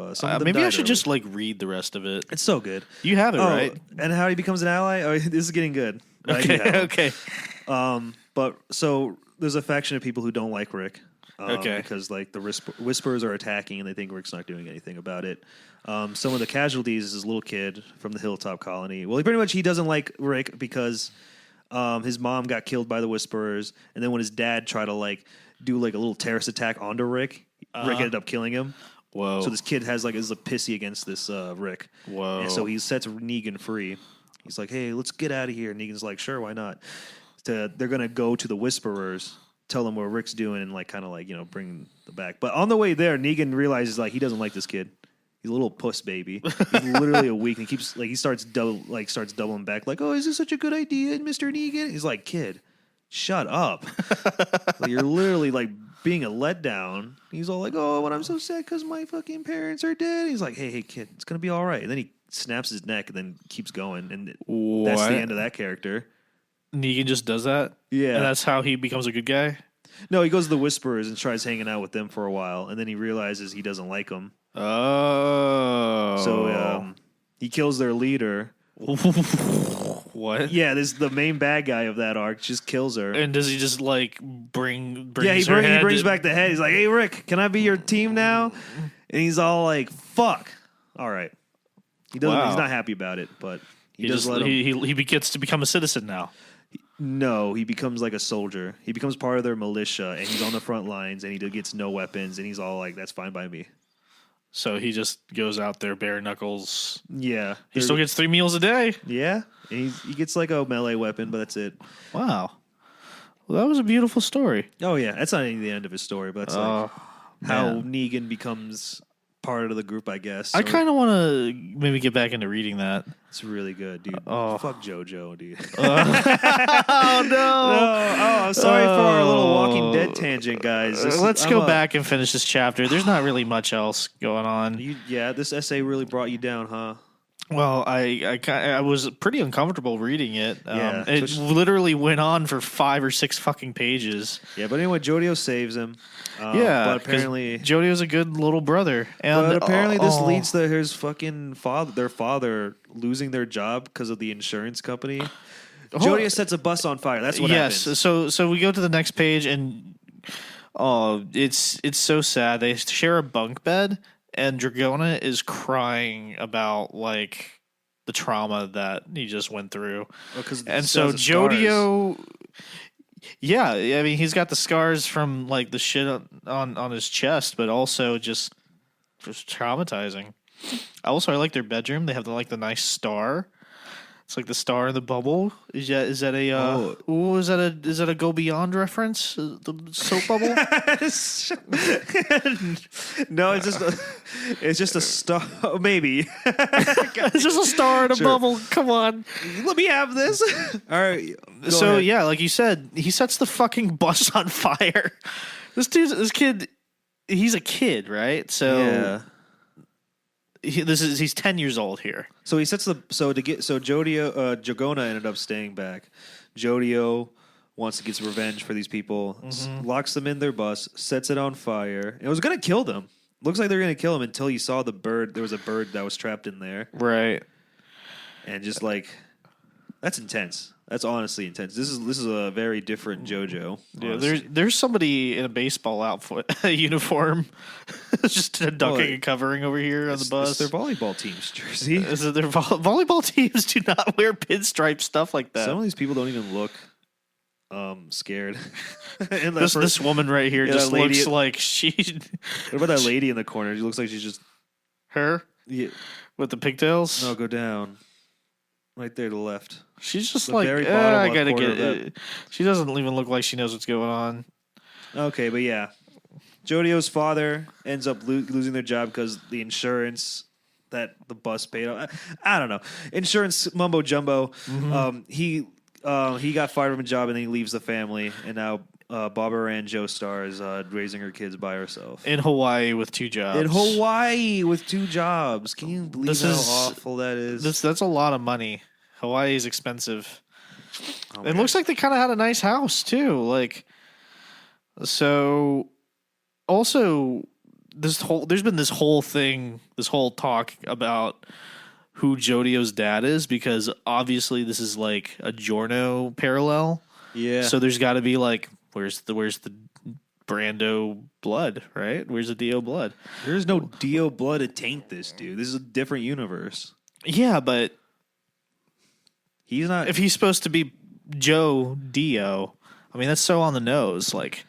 Speaker 2: Maybe I should just like read the rest of it.
Speaker 1: It's so good.
Speaker 2: You have it, right?
Speaker 1: And how he becomes an ally? Oh, this is getting good.
Speaker 2: Okay.
Speaker 1: But so there's a faction of people who don't like Rick. Because like the Whisperers are attacking and they think Rick's not doing anything about it. Some of the casualties is this little kid from the Hilltop Colony. Well, he doesn't like Rick because his mom got killed by the Whisperers, and then when his dad tried to like do like a little terrorist attack onto Rick, Rick ended up killing him.
Speaker 2: Whoa!
Speaker 1: So this kid is a pissy against this Rick.
Speaker 2: Whoa!
Speaker 1: And so he sets Negan free. He's like, hey, let's get out of here. And Negan's like, sure, why not? They're gonna go to the Whisperers, tell them what Rick's doing, and like kind of like bring them back. But on the way there, Negan realizes like he doesn't like this kid. He's a little puss baby. He's literally a weak. And he keeps like he starts doubling back like, oh, is this such a good idea, Mr. Negan? He's like, kid, shut up. Like, you're literally like being a letdown. He's all like, oh, when I'm so sad because my fucking parents are dead. He's like, hey kid, it's gonna be all right. And then he snaps his neck and then keeps going, and that's the end of that character.
Speaker 2: Negan just does that?
Speaker 1: Yeah.
Speaker 2: And that's how he becomes a good guy?
Speaker 1: No, he goes to the Whisperers and tries hanging out with them for a while, and then he realizes he doesn't like them.
Speaker 2: Oh.
Speaker 1: So he kills their leader.
Speaker 2: What?
Speaker 1: Yeah, the main bad guy of that arc just kills her.
Speaker 2: And does he just like bring
Speaker 1: Yeah, he brings back the head. He's like, hey, Rick, can I be your team now? And he's all like, fuck. All right. He's not happy about it, but he
Speaker 2: gets to become a citizen now.
Speaker 1: No, he becomes like a soldier. He becomes part of their militia, and he's on the front lines, and he gets no weapons, and he's all like, that's fine by me.
Speaker 2: So he just goes out there bare knuckles.
Speaker 1: Yeah.
Speaker 2: He still gets 3 meals a day.
Speaker 1: Yeah. And he gets like a melee weapon, but that's it.
Speaker 2: Wow. Well, that was a beautiful story.
Speaker 1: Oh, yeah. That's not even the end of his story, but that's like how Negan becomes part of the group, I guess.
Speaker 2: I kind of want to maybe get back into reading that.
Speaker 1: It's really good, dude.
Speaker 2: Oh.
Speaker 1: Fuck Jojo, dude.
Speaker 2: Oh, no.
Speaker 1: I'm sorry for our little Walking Dead tangent, guys.
Speaker 2: Let's go back and finish this chapter. There's not really much else going on.
Speaker 1: This essay really brought you down, huh?
Speaker 2: Well, I was pretty uncomfortable reading it.
Speaker 1: Yeah,
Speaker 2: It literally went on for 5 or 6 fucking pages.
Speaker 1: Yeah, but anyway, Jojo saves him.
Speaker 2: Yeah,
Speaker 1: but apparently
Speaker 2: Jojo's a good little brother. And
Speaker 1: but apparently this leads to his fucking their father losing their job because of the insurance company. Jojo sets a bus on fire. That's what happens.
Speaker 2: Yes. So we go to the next page, and it's so sad. They share a bunk bed, and Dragona is crying about like the trauma that he just went through. And so Jojo, yeah, I mean he's got the scars from like the shit on his chest, but also just traumatizing. Also, I like their bedroom. They have the nice star. It's like the star in the bubble. Is that a is that a Go Beyond reference? The soap bubble?
Speaker 1: No, it's just a star. Maybe
Speaker 2: it's just a star in a bubble. Come on,
Speaker 1: let me have this. All right.
Speaker 2: So
Speaker 1: ahead.
Speaker 2: yeah, like you said, he sets the fucking bus on fire. This kid, he's a kid, right? So
Speaker 1: yeah.
Speaker 2: He's 10 years old here.
Speaker 1: So he sets Jogona ended up staying back. Jojo wants to get revenge for these people, locks them in their bus, sets it on fire. It was gonna kill them. Looks like they're gonna kill him until he saw the bird. There was a bird that was trapped in there,
Speaker 2: right?
Speaker 1: And just like that's intense. That's honestly intense. This is a very different Jojo.
Speaker 2: Yeah, there's somebody in a baseball outfit uniform, just ducking and covering over here on the bus.
Speaker 1: It's their volleyball team's jersey.
Speaker 2: Is it their volleyball teams do not wear pinstripe stuff like that?
Speaker 1: Some of these people don't even look scared.
Speaker 2: This woman right here just looks like she.
Speaker 1: What about that lady in the corner? She looks like she's just
Speaker 2: her.
Speaker 1: Yeah,
Speaker 2: with the pigtails.
Speaker 1: No, go down. Right there to the left.
Speaker 2: She's just like, I gotta get it. She doesn't even look like she knows what's going on.
Speaker 1: Okay, but yeah. Jojo's father ends up losing their job because the insurance that the bus paid. I don't know. Insurance mumbo jumbo. Mm-hmm. He got fired from a job and then he leaves the family. And now Barbara Rand Joestar is raising her kids by herself.
Speaker 2: In Hawaii with 2 jobs.
Speaker 1: Can you believe how awful that is?
Speaker 2: That's a lot of money. Hawaii is expensive. It looks like they kind of had a nice house too. Like, so also there's been this whole talk about who Jojo's dad is, because obviously this is like a Giorno parallel.
Speaker 1: Yeah.
Speaker 2: So there's got to be like, where's the Brando blood, right? Where's the Dio blood?
Speaker 1: There's no Dio blood to taint this dude. This is a different universe.
Speaker 2: Yeah, but
Speaker 1: he's not.
Speaker 2: If he's supposed to be Joe Dio, I mean that's so on the nose. Like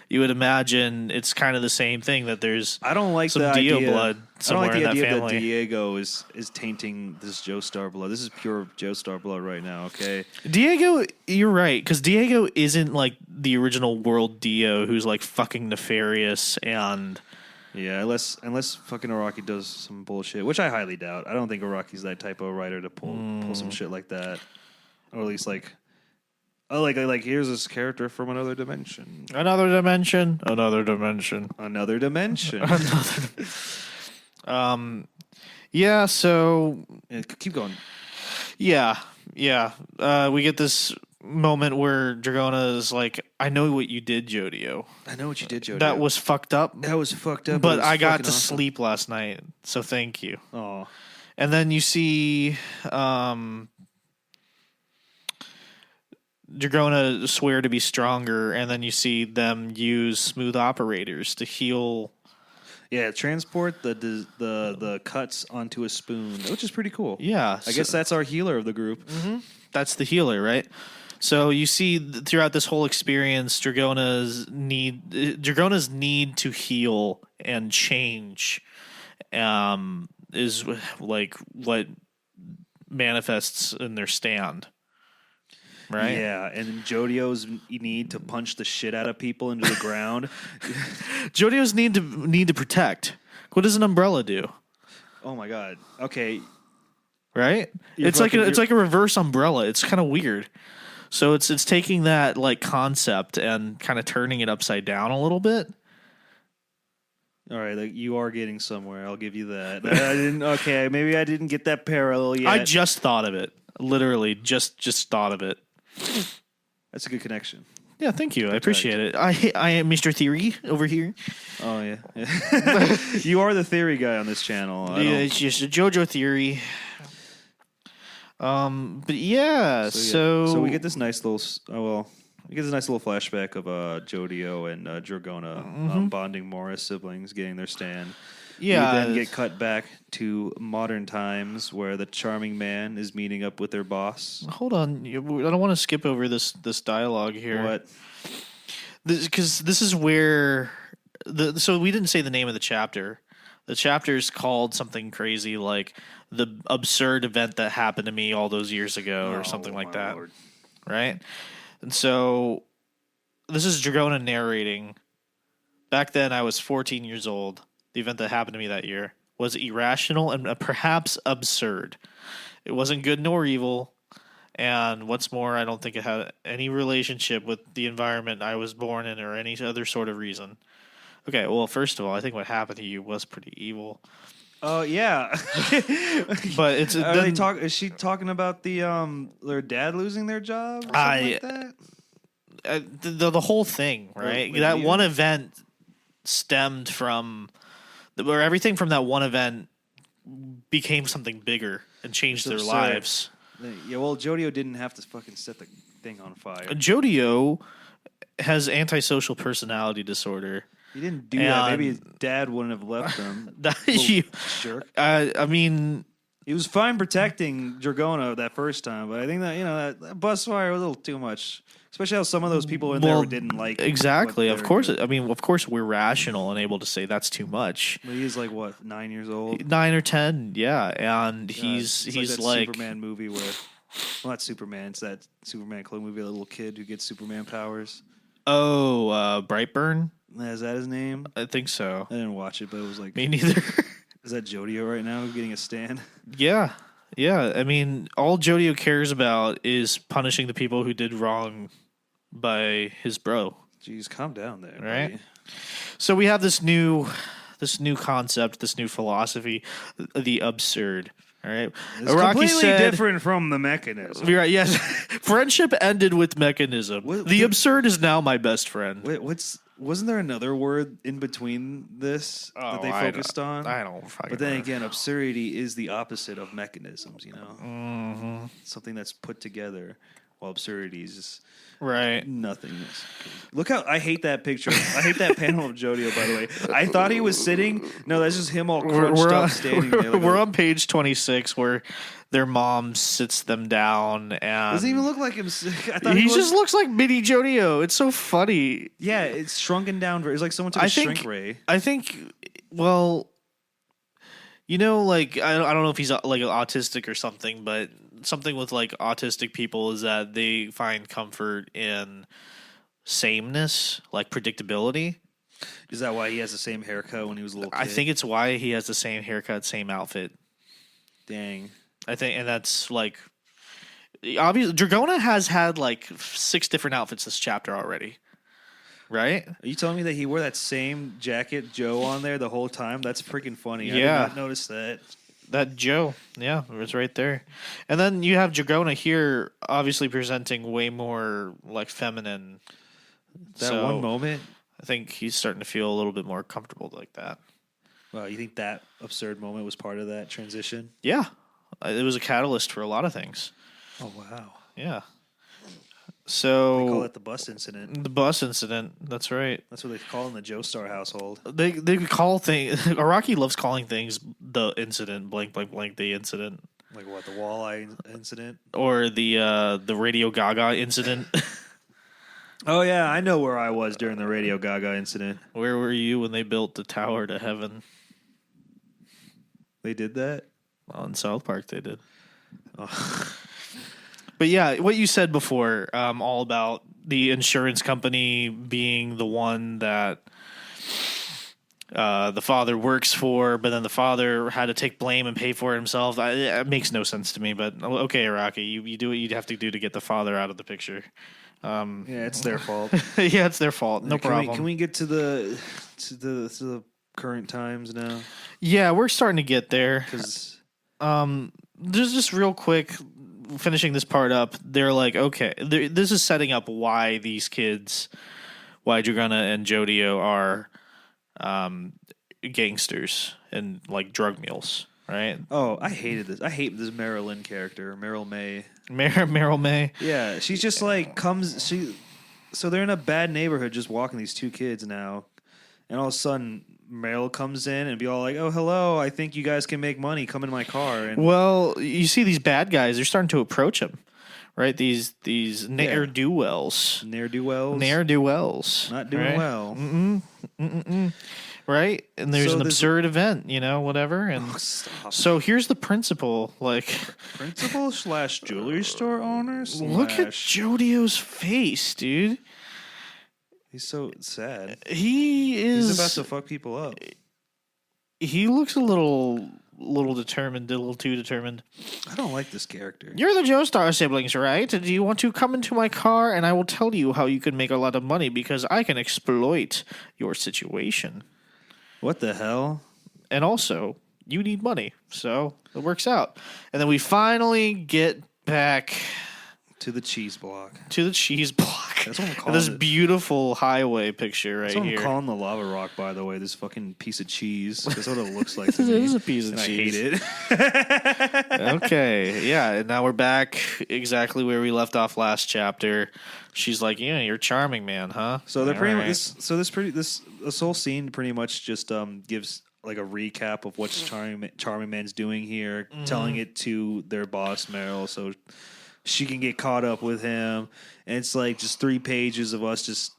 Speaker 2: you would imagine, it's kind of the same thing. That there's
Speaker 1: I don't like
Speaker 2: some
Speaker 1: the
Speaker 2: Dio
Speaker 1: idea.
Speaker 2: blood somewhere
Speaker 1: I don't like the
Speaker 2: in that
Speaker 1: idea
Speaker 2: family.
Speaker 1: that Diego is tainting this Joestar blood. This is pure Joestar blood right now. Okay,
Speaker 2: Diego, you're right, because Diego isn't like the original world Dio, who's like fucking nefarious and.
Speaker 1: Yeah, unless fucking Araki does some bullshit, which I highly doubt. I don't think Araki's that type of writer to pull some shit like that, or at least like here's this character from another dimension.
Speaker 2: Yeah. So
Speaker 1: keep going.
Speaker 2: Yeah. We get this moment where Dragona is like, I know what you did, Jojo. That was fucked up. But I got to sleep last night, so thank you.
Speaker 1: Oh.
Speaker 2: And then you see Dragona swear to be stronger, and then you see them use smooth operators to heal.
Speaker 1: Yeah, transport the cuts onto a spoon, which is pretty cool.
Speaker 2: Yeah.
Speaker 1: I guess that's our healer of the group.
Speaker 2: Mm-hmm. That's the healer, right? So you see throughout this whole experience, Dragona's need to heal and change is like what manifests in their stand. Right?
Speaker 1: Yeah, and Jojo's need to punch the shit out of people into the ground.
Speaker 2: Jojo's need to protect. What does an umbrella do?
Speaker 1: Oh my god. Okay.
Speaker 2: Right? It's like a reverse umbrella. It's kind of weird. So it's taking that like concept and kind of turning it upside down a little bit.
Speaker 1: All right, like you are getting somewhere. I'll give you that. I didn't. Okay, maybe I didn't get that parallel yet.
Speaker 2: I just thought of it. Literally, just thought of it.
Speaker 1: That's a good connection.
Speaker 2: Yeah, thank you. I appreciate it. I am Mr. Theory over here.
Speaker 1: Oh yeah. You are the theory guy on this channel.
Speaker 2: Yeah, it's just a Jojo theory. But yeah, so
Speaker 1: we get this nice little. We get this nice little flashback of Jodio and Dragona bonding more as siblings, getting their stand.
Speaker 2: yeah,
Speaker 1: We then get cut back to modern times where the charming man is meeting up with their boss.
Speaker 2: hold on. I don't want to skip over this dialogue here.
Speaker 1: What?
Speaker 2: Because this is where so we didn't say the name of the chapter. The chapter is called something crazy like the absurd event that happened to me all those years ago or something like that.
Speaker 1: Lord.
Speaker 2: Right? And so this is Dragona narrating. Back then I was 14 years old. The event that happened to me that year was irrational and perhaps absurd. It wasn't good nor evil. And what's more, I don't think it had any relationship with the environment I was born in or any other sort of reason. Okay, well, first of all, I think what happened to you was pretty evil.
Speaker 1: Oh yeah.
Speaker 2: But it's
Speaker 1: Is she talking about their dad losing their job? Or something like that?
Speaker 2: The whole thing, right?
Speaker 1: With
Speaker 2: that
Speaker 1: you?
Speaker 2: one event stemmed from, or everything from that one event became something bigger and changed their
Speaker 1: absurd.
Speaker 2: lives.
Speaker 1: Yeah, well, Jodio didn't have to fucking set the thing on fire.
Speaker 2: Jodio has antisocial personality disorder.
Speaker 1: He didn't do that. Maybe his dad wouldn't have left him. Jerk.
Speaker 2: I mean,
Speaker 1: He was fine protecting Dragona that first time, but I think that that bus fire was a little too much. Especially how some of those people in there didn't like
Speaker 2: exactly.
Speaker 1: what
Speaker 2: Of course,
Speaker 1: doing.
Speaker 2: I mean, of course, we're rational and able to say that's too much.
Speaker 1: But he's like what, 9 years old?
Speaker 2: 9 or 10, yeah, and
Speaker 1: God,
Speaker 2: he's
Speaker 1: that
Speaker 2: like
Speaker 1: Superman movie where, well, not Superman. It's that Superman clone movie, a little kid who gets Superman powers.
Speaker 2: Brightburn.
Speaker 1: Is that his name?
Speaker 2: I think so.
Speaker 1: I didn't watch it, but it was like,
Speaker 2: Me neither.
Speaker 1: is that Jodio right now getting a stand?
Speaker 2: Yeah. I mean, all Jodio cares about is punishing the people who did wrong by his bro.
Speaker 1: Jeez, calm down there,
Speaker 2: Right?
Speaker 1: buddy.
Speaker 2: So we have this new concept, this new philosophy, the absurd. All right,
Speaker 1: It's
Speaker 2: Araki
Speaker 1: completely
Speaker 2: said,
Speaker 1: different from the mechanism.
Speaker 2: You're right. Yes, friendship ended with mechanism. The absurd is now my best friend.
Speaker 1: Wait, wasn't there another word in between this that they focused on?
Speaker 2: I don't.
Speaker 1: But then again, absurdity is the opposite of mechanisms.
Speaker 2: Mm-hmm.
Speaker 1: Something that's put together, while absurdity is just
Speaker 2: right.
Speaker 1: nothingness. Look how I hate that picture. I hate that panel of Jodio. By the way, I thought he was sitting. No, that's just him all crunched up, standing there. Like
Speaker 2: we're on page 26 where their mom sits them down and
Speaker 1: doesn't even look like him. I thought
Speaker 2: he just looks like mini Jodio. It's so funny.
Speaker 1: Yeah, it's shrunken down. It's like someone took a shrink ray.
Speaker 2: I think, well, like I don't know if he's like autistic or something, but something with like autistic people is that they find comfort in sameness, like predictability.
Speaker 1: Is that why he has the same haircut when he was a little kid?
Speaker 2: I think it's why he has the same haircut, same outfit.
Speaker 1: Dang.
Speaker 2: I think, and that's like obviously Dragona has had like 6 different outfits this chapter already. Right?
Speaker 1: Are you telling me that he wore that same jacket Joe on there the whole time? That's freaking funny.
Speaker 2: Yeah.
Speaker 1: I did not notice that.
Speaker 2: That Joe, yeah, it was right there. And then you have Dragona here, obviously presenting way more like feminine.
Speaker 1: That one moment.
Speaker 2: I think he's starting to feel a little bit more comfortable like that.
Speaker 1: Wow, you think that absurd moment was part of that transition?
Speaker 2: Yeah, it was a catalyst for a lot of things.
Speaker 1: Oh wow.
Speaker 2: Yeah. So
Speaker 1: they call it the bus incident.
Speaker 2: The bus incident. That's right.
Speaker 1: That's what they call it in the Joestar household.
Speaker 2: They call things. Araki loves calling things the incident. Blank blank blank. The incident.
Speaker 1: Like what? The walleye incident
Speaker 2: or the Radio Gaga incident.
Speaker 1: Oh yeah, I know where I was during the Radio Gaga incident.
Speaker 2: Where were you when they built the tower to heaven?
Speaker 1: They did that?
Speaker 2: Well, in South Park they did. Oh. But yeah, what you said before, all about the insurance company being the one that the father works for, but then the father had to take blame and pay for it himself. It makes no sense to me, but okay, Araki, you do what you'd have to do to get the father out of the picture.
Speaker 1: Yeah, it's their fault.
Speaker 2: Yeah, it's their fault. No problem.
Speaker 1: Can we get to the current times now?
Speaker 2: Yeah, we're starting to get there.
Speaker 1: 'Cause
Speaker 2: Just real quick, finishing this part up, they're like, okay, this is setting up why these kids, why Dragana and Jodio are gangsters and like drug mules, right?
Speaker 1: oh, I hated this. I hate this Marilyn character, Meryl May.
Speaker 2: Meryl May.
Speaker 1: Yeah, she's just like so they're in a bad neighborhood just walking these two kids now. And all of a sudden Meryl comes in and be all like, "Oh, hello, I think you guys can make money. Come in my car." And
Speaker 2: Well, you see these bad guys, they're starting to approach him, right? These ne'er-do-wells.
Speaker 1: ne'er-do-wells.
Speaker 2: Ne'er-do-wells.
Speaker 1: Not doing
Speaker 2: right?
Speaker 1: well.
Speaker 2: Right? And there's
Speaker 1: So
Speaker 2: an
Speaker 1: there's-
Speaker 2: absurd event, whatever. And
Speaker 1: Stop.
Speaker 2: so here's the principal, like,
Speaker 1: Principal / jewelry store owner.
Speaker 2: look at Jodio's face, dude.
Speaker 1: He's so sad.
Speaker 2: He's
Speaker 1: about to fuck people up.
Speaker 2: He looks a little determined, a little too determined.
Speaker 1: I don't like this character.
Speaker 2: You're the Joestar siblings, right? Do you want to come into my car and I will tell you how you can make a lot of money because I can exploit your situation.
Speaker 1: What the hell?
Speaker 2: And also, you need money, so it works out. And then we finally get back
Speaker 1: To the cheese block.
Speaker 2: to the cheese block.
Speaker 1: That's what I'm
Speaker 2: And
Speaker 1: calling
Speaker 2: this
Speaker 1: it.
Speaker 2: beautiful highway picture right
Speaker 1: That's what
Speaker 2: here.
Speaker 1: I'm calling the lava rock, by the way. This fucking piece of cheese. That's what it looks like to
Speaker 2: It
Speaker 1: me.
Speaker 2: is a piece of
Speaker 1: And
Speaker 2: cheese.
Speaker 1: I hate it.
Speaker 2: Okay, yeah, and now we're back exactly where we left off last chapter. She's like, "Yeah, you're charming, man, huh?"
Speaker 1: So they're pretty
Speaker 2: All right.
Speaker 1: much this whole scene pretty much just gives like a recap of what Charming Man's doing here, telling it to their boss Meryl, so she can get caught up with him. And it's like just 3 pages of us just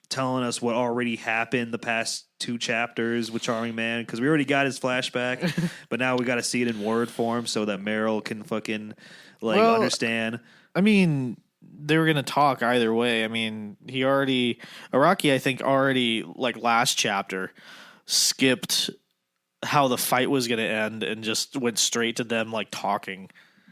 Speaker 1: telling us what already happened the past 2 chapters with Charming Man, because we already got his flashback, but now we got to see it in word form so that Meryl can fucking understand.
Speaker 2: I mean, they were gonna talk either way. I mean, Araki, I think, already like last chapter skipped how the fight was gonna end and just went straight to them like talking.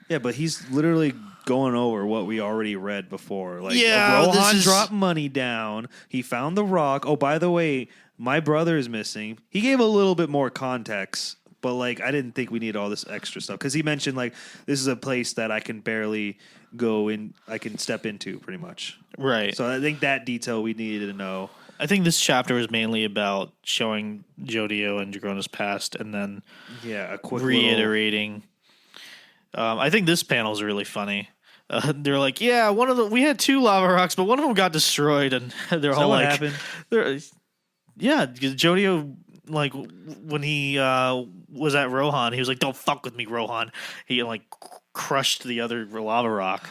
Speaker 1: Yeah, but he's literally going over what we already read before. Like,
Speaker 2: Yeah, this
Speaker 1: Rohan
Speaker 2: is-
Speaker 1: dropped money down. He found the rock. Oh, by the way, my brother is missing. He gave a little bit more context, but like I didn't think we need all this extra stuff because he mentioned like this is a place that I can barely go in. I can step into pretty much.
Speaker 2: Right.
Speaker 1: So I think that detail we needed to know.
Speaker 2: I think this chapter was mainly about showing Jodio and Dragona's past and then
Speaker 1: Yeah, a quick
Speaker 2: reiterating. I think this panel is really funny. They're like, yeah, we had 2 lava rocks, but one of them got destroyed, and they're all
Speaker 1: what
Speaker 2: like,
Speaker 1: happened?
Speaker 2: yeah, Jodio, like when he was at Rohan, he was like, "Don't fuck with me, Rohan." He like crushed the other lava rock.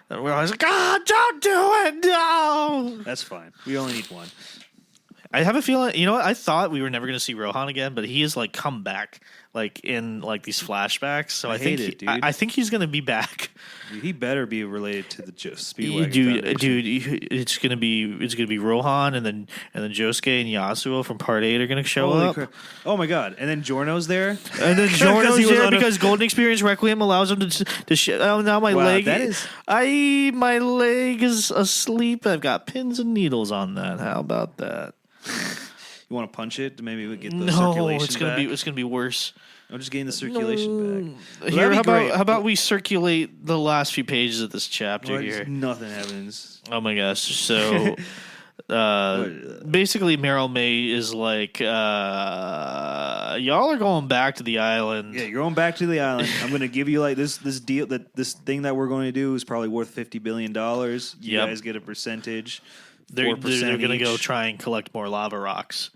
Speaker 2: And we're always like, don't do it, no.
Speaker 1: That's fine. We only need one.
Speaker 2: I have a feeling, you know what? I thought we were never going to see Rohan again, but he has like come back, like in like these flashbacks. So I think
Speaker 1: hate it, dude.
Speaker 2: I think he's going to be back.
Speaker 1: Dude, he better be related to the Speedwagon
Speaker 2: Dude,
Speaker 1: Foundation.
Speaker 2: it's gonna be Rohan and then Josuke and Yasuo from Part 8 are gonna show
Speaker 1: Holy
Speaker 2: up.
Speaker 1: crap. Oh my god! And then Giorno's there.
Speaker 2: And then Jorno's
Speaker 1: he was
Speaker 2: there
Speaker 1: on a-
Speaker 2: because Golden Experience Requiem allows him to oh, now my
Speaker 1: Wow,
Speaker 2: leg.
Speaker 1: that is-
Speaker 2: My leg is asleep. I've got pins and needles on that. How about that?
Speaker 1: You want to punch it? Maybe we get the
Speaker 2: No,
Speaker 1: circulation
Speaker 2: it's gonna
Speaker 1: back?
Speaker 2: be worse.
Speaker 1: I'm just getting the circulation back.
Speaker 2: Here,
Speaker 1: that'd be great.
Speaker 2: how about we circulate the last few pages of this chapter
Speaker 1: Well,
Speaker 2: here?
Speaker 1: nothing happens.
Speaker 2: Oh my gosh! So, basically, Meryl May is like, y'all are going back to the island.
Speaker 1: Yeah, you're going back to the island. I'm going to give you like this deal that this thing that we're going to do is probably worth $50 billion. You
Speaker 2: Yep.
Speaker 1: guys get a percentage.
Speaker 2: They're
Speaker 1: 4%
Speaker 2: going to go
Speaker 1: each.
Speaker 2: try and collect more lava rocks.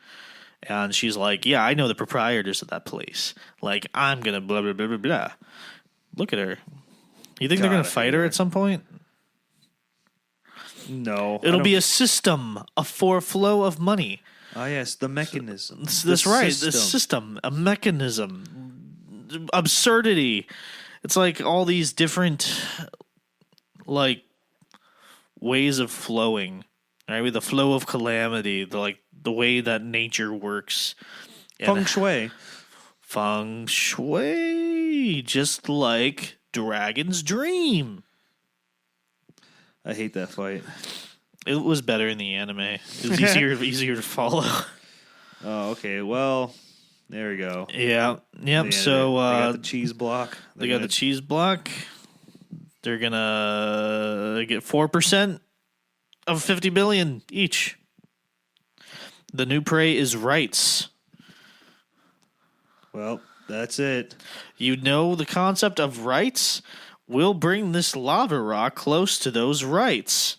Speaker 2: And she's like, yeah, I know the proprietors of that place. Like, I'm going to blah, blah, blah, blah, blah. Look at her. You think they're
Speaker 1: God,
Speaker 2: going to
Speaker 1: I
Speaker 2: fight
Speaker 1: hate
Speaker 2: her
Speaker 1: her.
Speaker 2: at some point?
Speaker 1: No,
Speaker 2: It'll be a system, for flow of money.
Speaker 1: yes, the mechanism.
Speaker 2: That's right. The system, a mechanism, absurdity. It's like all these different, like, ways of flowing. Right, with the flow of calamity, the way that nature works.
Speaker 1: Feng shui.
Speaker 2: Feng shui, just like Dragon's Dream.
Speaker 1: I hate that fight.
Speaker 2: It was better in the anime. It was easier to follow.
Speaker 1: Oh, okay. Well, there we go.
Speaker 2: Yeah. Yep. So
Speaker 1: they got the cheese block.
Speaker 2: They got the cheese block. They're gonna get 4% of 50 billion each. The new prey is rights.
Speaker 1: Well, that's it.
Speaker 2: You know the concept of rights? We'll bring this lava rock close to those rights.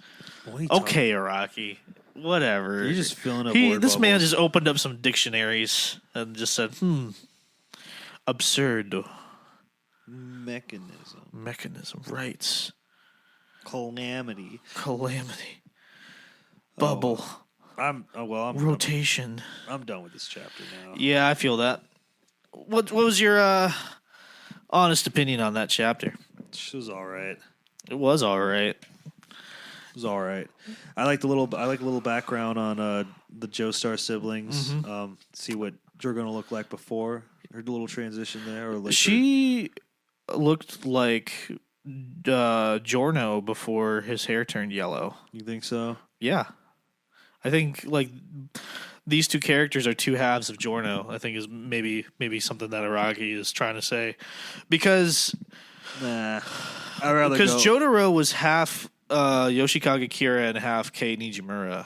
Speaker 2: Okay, Araki. Whatever.
Speaker 1: You're just filling up
Speaker 2: This man just opened up some dictionaries and just said, absurd. Mechanism. Rights.
Speaker 1: Calamity.
Speaker 2: Bubble.
Speaker 1: I'm
Speaker 2: rotation.
Speaker 1: I'm done with this chapter now.
Speaker 2: Yeah, I feel that. What was your honest opinion on that chapter?
Speaker 1: It was all right.
Speaker 2: It was all right.
Speaker 1: It was all right. I like a little background on the Joestar siblings. See what they're going to look like before. Heard a little transition there, or like
Speaker 2: she looked like Giorno before his hair turned yellow.
Speaker 1: You think so?
Speaker 2: Yeah, I think like these two characters are two halves of Giorno. I think is maybe something that Araki is trying to say, because
Speaker 1: I'd rather
Speaker 2: because Jotaro was half Yoshikage Kira and half Kei Nijimura.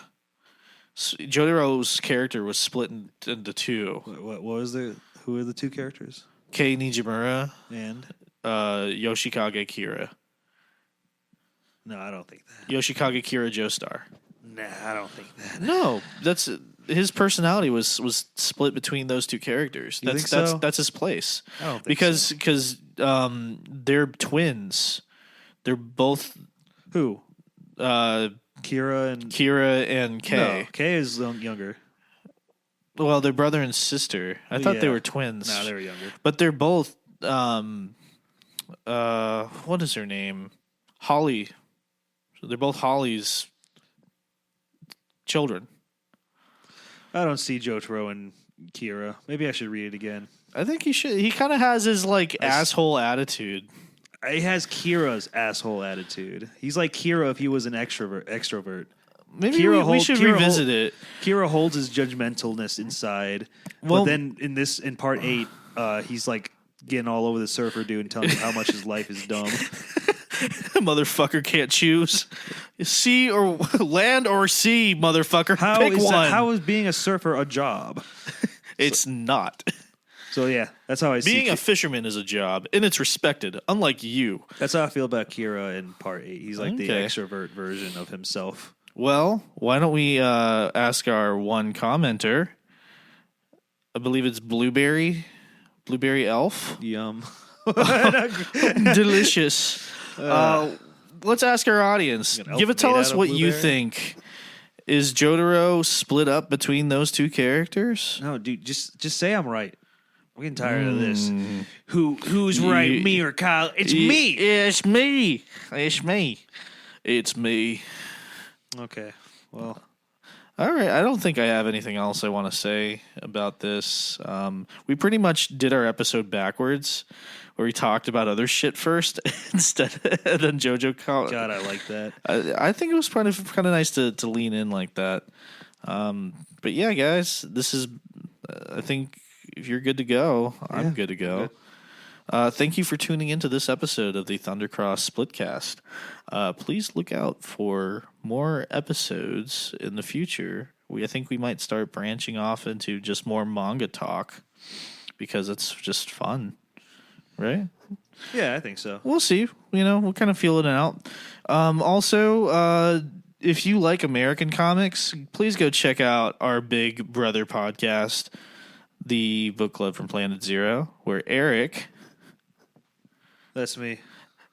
Speaker 2: So Jotaro's character was split into two.
Speaker 1: What was the? Who are the two characters?
Speaker 2: Kei Nijimura
Speaker 1: and
Speaker 2: Yoshikage Kira.
Speaker 1: No, I don't think that.
Speaker 2: Yoshikage Kira Joestar.
Speaker 1: Nah, I don't think that.
Speaker 2: No, that's his personality was split between those two characters.
Speaker 1: You think so?
Speaker 2: That's his place.
Speaker 1: I don't think so.
Speaker 2: Because they're twins. They're both
Speaker 1: who? Kira and Kei.
Speaker 2: No,
Speaker 1: Kei is younger.
Speaker 2: Well, they're brother and sister. I thought they were twins.
Speaker 1: No, they were younger.
Speaker 2: But they're both what is her name? Holly. So they're both Holly's children.
Speaker 1: I don't see Jotaro and Kira. Maybe I should read it again.
Speaker 2: I think he should. He kind of has his asshole attitude.
Speaker 1: He has Kira's asshole attitude. He's like Kira if he was an extrovert.
Speaker 2: Maybe we should revisit it.
Speaker 1: Kira holds his judgmentalness inside, but then in part 8, he's like getting all over the surfer dude and telling him how much his life is dumb.
Speaker 2: Motherfucker can't choose sea or land or sea. Motherfucker, pick one.
Speaker 1: How is being a surfer a job?
Speaker 2: It's not.
Speaker 1: So yeah, that's how I see.
Speaker 2: Being a fisherman is a job, and it's respected. Unlike you.
Speaker 1: That's how I feel about Kira in part 8. He's like the extrovert version of himself.
Speaker 2: Well, why don't we ask our one commenter? I believe it's Blueberry Elf.
Speaker 1: Yum.
Speaker 2: Delicious. Let's ask our audience. Tell us what you think. Is Jotaro split up between those two characters?
Speaker 1: No, dude, just say I'm right. I'm getting tired of this. Who's right, me or Kyle? It's me.
Speaker 2: It's me. It's me. It's me.
Speaker 1: Okay. Well.
Speaker 2: All right. I don't think I have anything else I want to say about this. We pretty much did our episode backwards, where we talked about other shit first instead, and then Jojo.
Speaker 1: God, I like that.
Speaker 2: I think it was kind of nice to lean in like that. But yeah, guys, this is. I think if you're good to go, I'm good to go. Good. Thank you for tuning into this episode of the Thundercross Splitcast. Please look out for more episodes in the future. I think we might start branching off into just more manga talk because it's just fun, right?
Speaker 1: Yeah, I think so.
Speaker 2: We'll see. We'll kind of feel it out. Also, if you like American comics, please go check out our big brother podcast, the Book Club from Planet Zero, where Erik...
Speaker 1: That's me.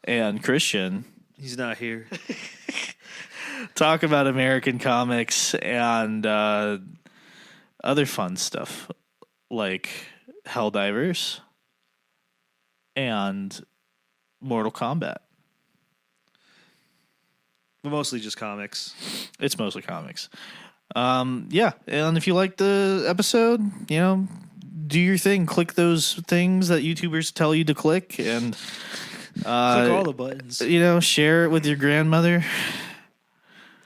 Speaker 2: And Christian.
Speaker 1: He's not here.
Speaker 2: Talk about American comics and other fun stuff like Helldivers and Mortal Kombat.
Speaker 1: But mostly just comics.
Speaker 2: It's mostly comics. Yeah, and if you like the episode, do your thing. Click those things that YouTubers tell you to click, and
Speaker 1: click all the buttons.
Speaker 2: Share it with your grandmother.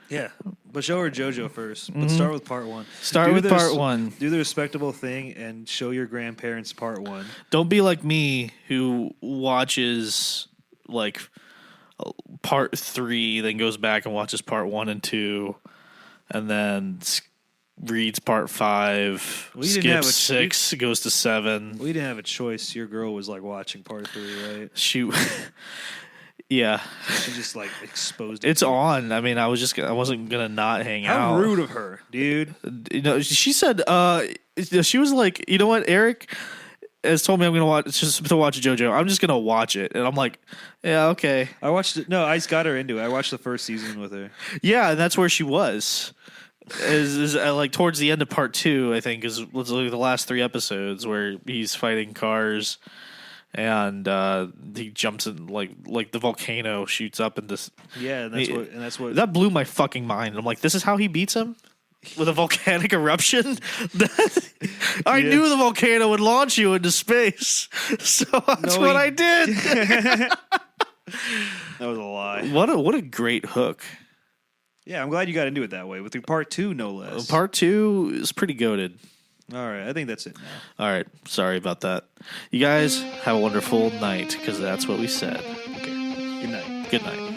Speaker 1: Yeah, But show her JoJo first. But start with part 1.
Speaker 2: Start with part 1.
Speaker 1: Do the respectable thing and show your grandparents part 1.
Speaker 2: Don't be like me who watches like part 3, then goes back and watches part 1 and 2, and then reads part 5, skips 6, goes to 7.
Speaker 1: We didn't have a choice. Your girl was like watching part 3, right?
Speaker 2: Yeah.
Speaker 1: She just like exposed it.
Speaker 2: It's on. I mean, I wasn't gonna not hang out.
Speaker 1: How rude of her, dude.
Speaker 2: She said, she was like, you know what, Eric has told me I'm gonna watch JoJo. I'm just gonna watch it, and I'm like, yeah, okay.
Speaker 1: I watched it. No, I just got her into it. I watched the first season with her.
Speaker 2: Yeah, and that's where she was. Is like towards the end of part 2, I think, is like the last 3 episodes where he's fighting cars, and he jumps in like the volcano shoots up into.
Speaker 1: Yeah, and that's what
Speaker 2: that blew my fucking mind. I'm like, this is how he beats him. With a volcanic eruption? I knew the volcano would launch you into space. So that's what I did.
Speaker 1: That was a lie.
Speaker 2: What a great hook.
Speaker 1: Yeah, I'm glad you got into it that way. With part 2, no less.
Speaker 2: Part 2 is pretty goated.
Speaker 1: All right, I think that's it now.
Speaker 2: All right, sorry about that. You guys have a wonderful night, because that's what we said.
Speaker 1: Okay, good night.
Speaker 2: Good night.